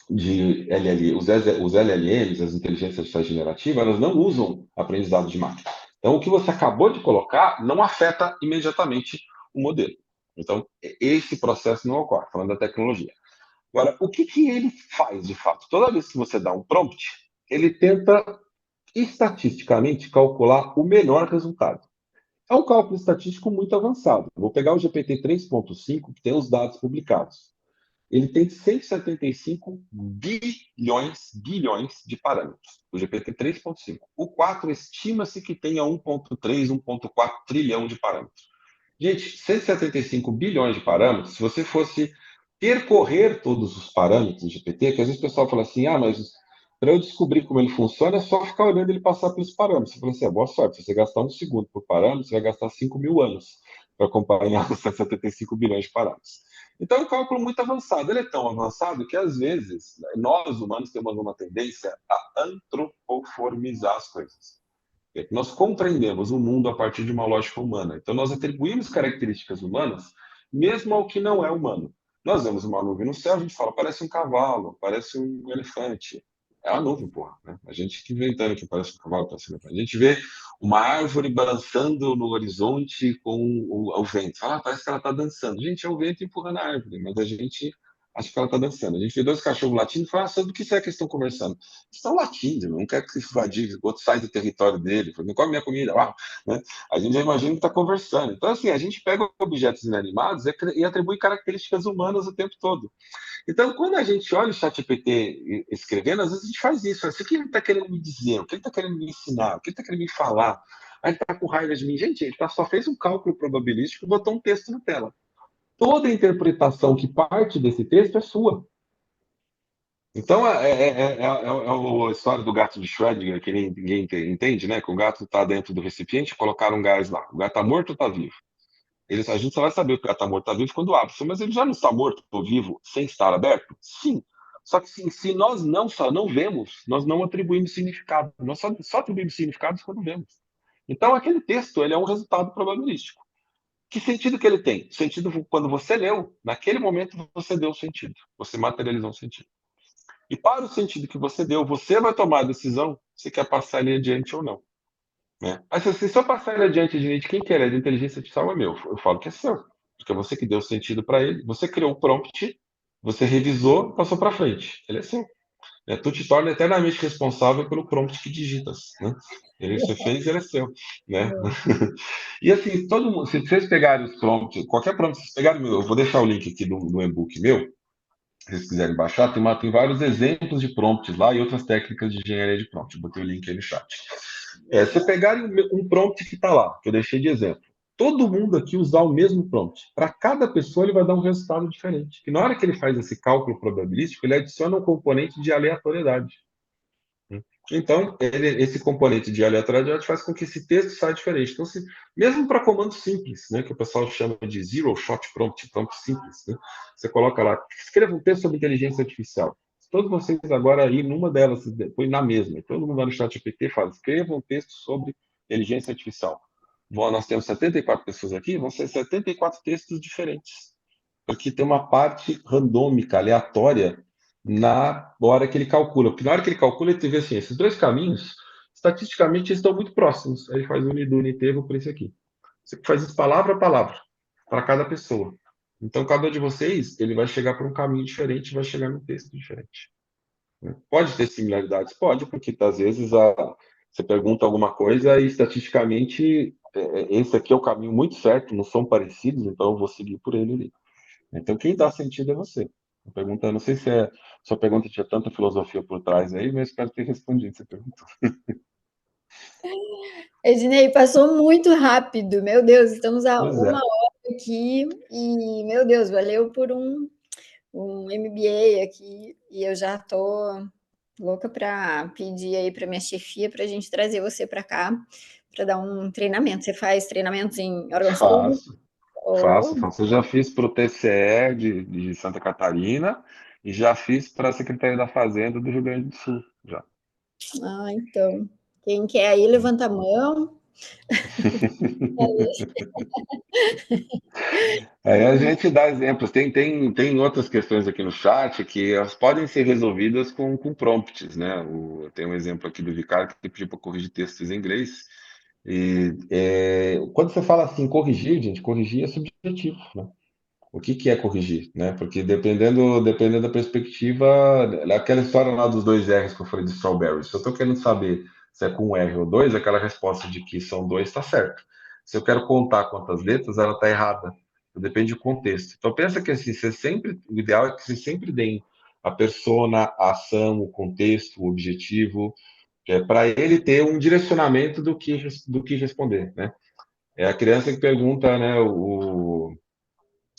de LLM, os LLMs, as inteligências artificiais generativas, elas não usam aprendizado de máquina. Então, o que você acabou de colocar não afeta imediatamente o modelo. Então, esse processo não ocorre, falando da tecnologia. Agora, o que ele faz de fato? Toda vez que você dá um prompt, ele tenta estatisticamente calcular o melhor resultado. É um cálculo estatístico muito avançado. Vou pegar o GPT 3.5, que tem os dados publicados. Ele tem 175 bilhões de parâmetros, o GPT 3.5. O 4 estima-se que tenha 1.3, 1.4 trilhão de parâmetros. Gente, 175 bilhões de parâmetros, se você fosse percorrer todos os parâmetros do GPT, que às vezes o pessoal fala assim, mas para eu descobrir como ele funciona, é só ficar olhando ele passar pelos parâmetros. Você fala assim, boa sorte, se você gastar um segundo por parâmetro, você vai gastar 5.000 anos para acompanhar os 175 bilhões de parâmetros. Então, é um cálculo muito avançado. Ele é tão avançado que, às vezes, nós, humanos, temos uma tendência a antropoformizar as coisas. Nós compreendemos o mundo a partir de uma lógica humana. Então, nós atribuímos características humanas mesmo ao que não é humano. Nós vemos uma nuvem no céu, a gente fala, parece um cavalo, parece um elefante. É uma nuvem, porra. Né? A gente que inventando que parece um cavalo, parece um elefante. A gente vê uma árvore balançando no horizonte com o vento. Fala, parece que ela está dançando. Gente, é o vento empurrando a árvore, mas a gente acha que ela está dançando. A gente vê dois cachorros latindo e fala, sobre o que será que eles estão conversando? Estão latindo, não quer que invadir, o outro sai do território dele, não come minha comida, né? A gente já imagina que está conversando. Então, assim, a gente pega objetos inanimados e atribui características humanas o tempo todo. Então, quando a gente olha o ChatGPT escrevendo, às vezes a gente faz isso. Assim, o que ele está querendo me dizer? O que ele está querendo me ensinar? O que ele está querendo me falar? Aí ele está com raiva de mim. Gente, ele só fez um cálculo probabilístico e botou um texto na tela. Toda a interpretação que parte desse texto é sua. Então, a história do gato de Schrödinger, que ninguém entende, né? Que o gato está dentro do recipiente e colocaram um gás lá. O gato está morto ou está vivo? A gente só vai saber que o gato está morto ou está vivo quando abre. Mas ele já não está morto ou vivo sem estar aberto? Sim. Só que se nós só não vemos, nós não atribuímos significado. Nós só atribuímos significados quando vemos. Então, aquele texto ele é um resultado probabilístico. Que sentido que ele tem? Sentido quando você leu, naquele momento você deu o sentido, você materializou o sentido. E para o sentido que você deu, você vai tomar a decisão se quer passar ele adiante ou não. Né? Mas se eu passar ele adiante, gente, quem quer? É de inteligência artificial é meu. Eu falo que é seu. Porque é você que deu sentido para ele, você criou o prompt, você revisou, passou para frente. Ele é seu. Né? Tu te torna eternamente responsável pelo prompt que digitas. Né? Ele você fez, ele é seu. Né? E assim, todo mundo, se vocês pegarem os prompts, qualquer prompt, se vocês pegarem, eu vou deixar o link aqui do e-book meu, se vocês quiserem baixar, tem vários exemplos de prompts lá e outras técnicas de engenharia de prompt. Eu botei o link aí no chat. Se pegarem um prompt que está lá, que eu deixei de exemplo, todo mundo aqui usar o mesmo prompt. Para cada pessoa, ele vai dar um resultado diferente. E na hora que ele faz esse cálculo probabilístico, ele adiciona um componente de aleatoriedade. Então, esse componente de aleatoriedade faz com que esse texto saia diferente. Então, mesmo para comandos simples, né, que o pessoal chama de zero shot prompt, prompt simples, né, você coloca lá, escreva um texto sobre inteligência artificial. Todos vocês agora aí, numa delas, põe na mesma. Todo mundo vai no chat GPT e fala, escreva um texto sobre inteligência artificial. Bom, nós temos 74 pessoas aqui, vão ser 74 textos diferentes. Porque tem uma parte randômica, aleatória, na hora que ele calcula. Porque na hora que ele calcula, ele vê assim, esses dois caminhos, estatisticamente, eles estão muito próximos. Aí ele faz unido, unitevo por isso aqui. Você faz isso palavra a palavra, para cada pessoa. Então, cada um de vocês, ele vai chegar por um caminho diferente, vai chegar num texto diferente. Pode ter similaridades? Pode, porque às vezes você pergunta alguma coisa e estatisticamente esse aqui é o caminho muito certo, não são parecidos, então eu vou seguir por ele ali. Então, quem dá sentido é você. A pergunta, não sei se sua pergunta tinha tanta filosofia por trás aí, mas espero ter respondido essa pergunta. Ednei, passou muito rápido, meu Deus, estamos há Pois uma é. hora aqui e, meu Deus, valeu por um MBA aqui e eu já tô louca para pedir aí para minha chefia para a gente trazer você para cá para dar um treinamento. Você faz treinamentos em órgãos públicos? Faço, Oh, faço. Eu já fiz para o TCE de Santa Catarina e já fiz para a Secretaria da Fazenda do Rio Grande do Sul. Já. então, quem quer aí, levanta a mão. Aí a gente dá exemplos. Tem outras questões aqui no chat que elas podem ser resolvidas com prompts, né? Tem um exemplo aqui do Ricardo que pediu para corrigir textos em inglês. E quando você fala assim, corrigir, gente, corrigir é subjetivo, né? O que é corrigir, né? Porque dependendo da perspectiva, aquela história lá dos dois R's que eu falei de strawberry, se eu estou querendo saber se é com um R ou dois, aquela resposta de que são dois está certo. Se eu quero contar quantas letras, ela está errada. Depende do contexto. Então pensa que assim, o ideal é que você sempre deem a persona, a ação, o contexto, o objetivo, para ele ter um direcionamento do que responder, né? É a criança que pergunta, né,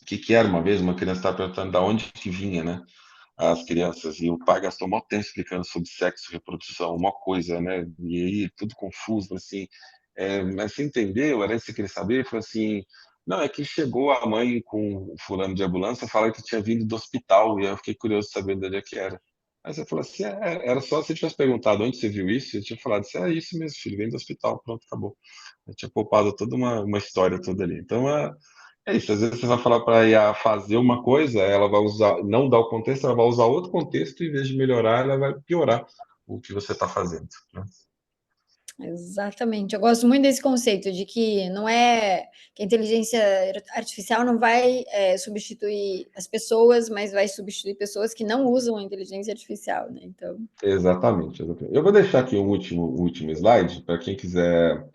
que era uma vez, uma criança estava perguntando de onde que vinha, né? As crianças, e o pai gastou mó tempo explicando sobre sexo, reprodução, uma coisa, né? E aí, tudo confuso, assim. Mas você entendeu? Era isso que você queria saber? Foi assim, não, é que chegou a mãe com o fulano de ambulância, fala que tinha vindo do hospital, e aí eu fiquei curioso de saber de onde é que era. Aí você falou assim, era só se você tivesse perguntado onde você viu isso, eu tinha falado assim, é isso mesmo, filho, vem do hospital, pronto, acabou. Eu tinha poupado toda uma história toda ali. Então, isso, às vezes você vai falar para a IA fazer uma coisa, ela vai usar, não dar o contexto, ela vai usar outro contexto, e em vez de melhorar, ela vai piorar o que você está fazendo. Né? Exatamente. Eu gosto muito desse conceito de que não é que a inteligência artificial não vai substituir as pessoas, mas vai substituir pessoas que não usam a inteligência artificial, né? Então, Exatamente, exatamente. Eu vou deixar aqui o último slide para quem quiser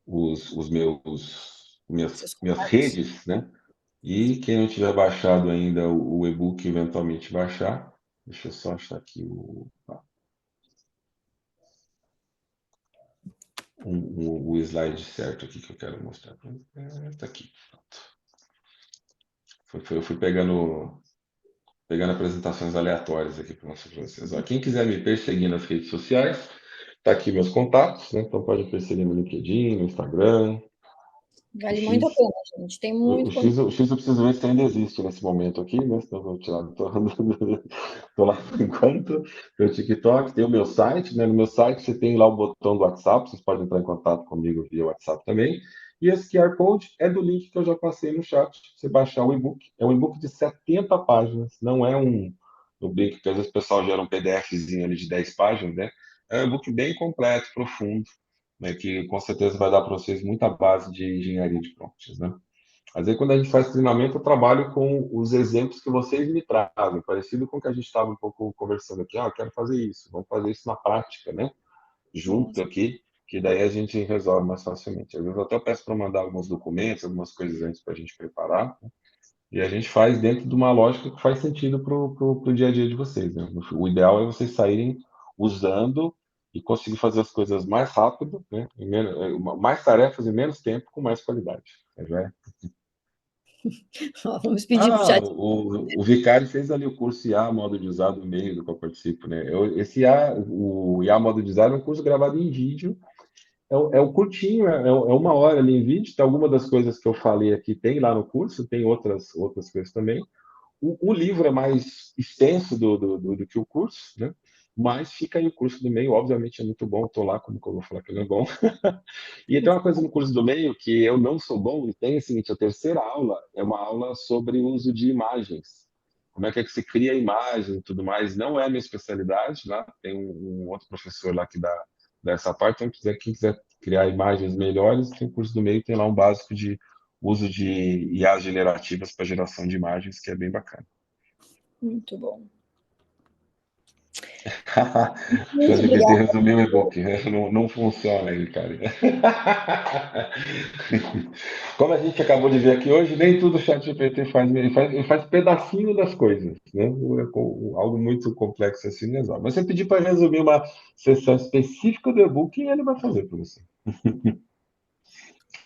os seus minhas contatos. redes, né? E quem não tiver baixado ainda o e-book, eventualmente baixar. Deixa eu só achar aqui o slide certo aqui que eu quero mostrar. Está aqui. Eu fui pegando apresentações aleatórias aqui para mostrar para vocês. Ó, quem quiser me perseguir nas redes sociais, tá aqui meus contatos, né? Então pode perseguir no LinkedIn, no Instagram. O Vale muito a X, pena, gente. Tem o muito X, conteúdo. o X eu preciso ver se ainda existe nesse momento aqui, né? Senão eu vou tirar. Tô lá por enquanto. Tem o TikTok, tem o meu site, né? No meu site você tem lá o botão do WhatsApp, vocês podem entrar em contato comigo via WhatsApp também. E esse QR Code é do link que eu já passei no chat. Você baixar o e-book. É um e-book de 70 páginas, não é um link que às vezes o pessoal gera um PDFzinho ali de 10 páginas, né? É um e-book bem completo, profundo, né? Que com certeza vai dar para vocês muita base de engenharia de prompts, né? Às vezes, quando a gente faz treinamento, eu trabalho com os exemplos que vocês me trazem, parecido com o que a gente estava um pouco conversando aqui. Ah, eu quero fazer isso, vamos fazer isso na prática, né? Junto aqui, que daí a gente resolve mais facilmente. Às vezes, eu até peço para mandar alguns documentos, algumas coisas antes para a gente preparar, né? E a gente faz dentro de uma lógica que faz sentido para o dia a dia de vocês, né? O ideal é vocês saírem usando e conseguir fazer as coisas mais rápido, né? Mais tarefas em menos tempo, com mais qualidade. Né? Vamos pedir para o chat. O Vicari fez ali o curso IA Modo de Usar do meio do qual eu participo, né? Esse IA, o IA Modo de Usar é um curso gravado em vídeo, é o curtinho, é 1 hora ali em vídeo, tá? Alguma das coisas que eu falei aqui tem lá no curso, tem outras coisas também. O livro é mais extenso do que o curso, né? Mas fica aí o curso do meio, obviamente é muito bom, estou lá, como que eu vou falar que ele é bom. E tem uma coisa no curso do meio que eu não sou bom, e tem o seguinte, a terceira aula é uma aula sobre o uso de imagens. Como é que se cria imagem e tudo mais. Não é a minha especialidade, né? Tem um outro professor lá que dá essa parte, então quem quiser criar imagens melhores, tem o curso do meio, tem lá um básico de uso de IAs generativas para geração de imagens, que é bem bacana. Muito bom. Chat Muito GPT obrigada. resumiu o e-book, não funciona aí, cara. Como a gente acabou de ver aqui hoje, nem tudo o Chat GPT faz, ele faz pedacinho das coisas, né? Algo muito complexo assim não resolve. Mas você pedir para resumir uma seção específica do e-book, ele vai fazer para você.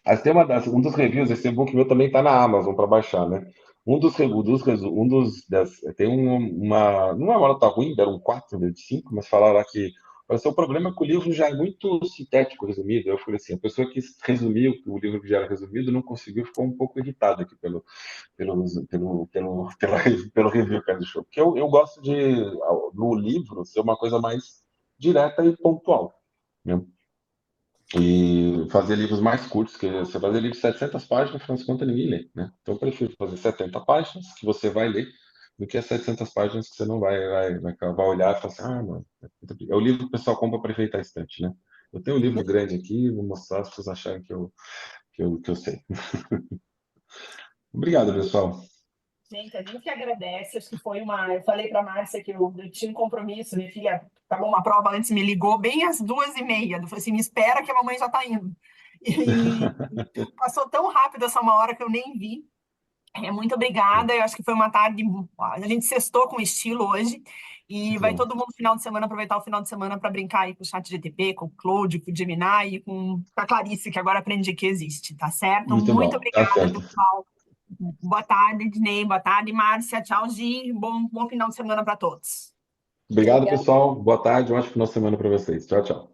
Mas tem um dos reviews, esse e-book meu também está na Amazon para baixar, né? Tem não é uma nota ruim, deram um 4 de 5, mas falaram lá que o problema é que o livro já é muito sintético, resumido. Eu falei assim, a pessoa que resumiu o livro que já era resumido não conseguiu, ficou um pouco irritada aqui pelo review que ela deixou. Porque eu gosto no livro, ser uma coisa mais direta e pontual, né? E fazer livros mais curtos, que você fazer livro de 700 páginas, afinal de contas, ninguém lê, né? Então, eu prefiro fazer 70 páginas, que você vai ler, do que as 700 páginas que você não vai olhar e falar assim, ah, mano, é o livro que o pessoal compra para enfeitar a estante, né? Eu tenho um livro grande aqui, vou mostrar se vocês acharem que eu sei. Obrigado, pessoal. Gente, a gente que agradece, acho que foi eu falei para a Márcia que eu tinha um compromisso, minha filha acabou uma prova antes, me ligou bem às 2h30, eu falei assim, me espera que a mamãe já está indo. E passou tão rápido essa 1 hora que eu nem vi. Muito obrigada, eu acho que foi uma tarde, a gente sextou com estilo hoje, e vai todo mundo no final de semana aproveitar o final de semana para brincar aí com o ChatGPT, com o Claude, com o Gemini e com a Clarice, que agora aprendi que existe, tá certo? Muito Muito bom, tá obrigada, certo. pessoal. Boa tarde, Dinei. Boa tarde, Márcia. Tchau, Gi. Bom final de semana para todos. Obrigado, pessoal. Boa tarde, um ótimo final de semana para vocês. Tchau, tchau.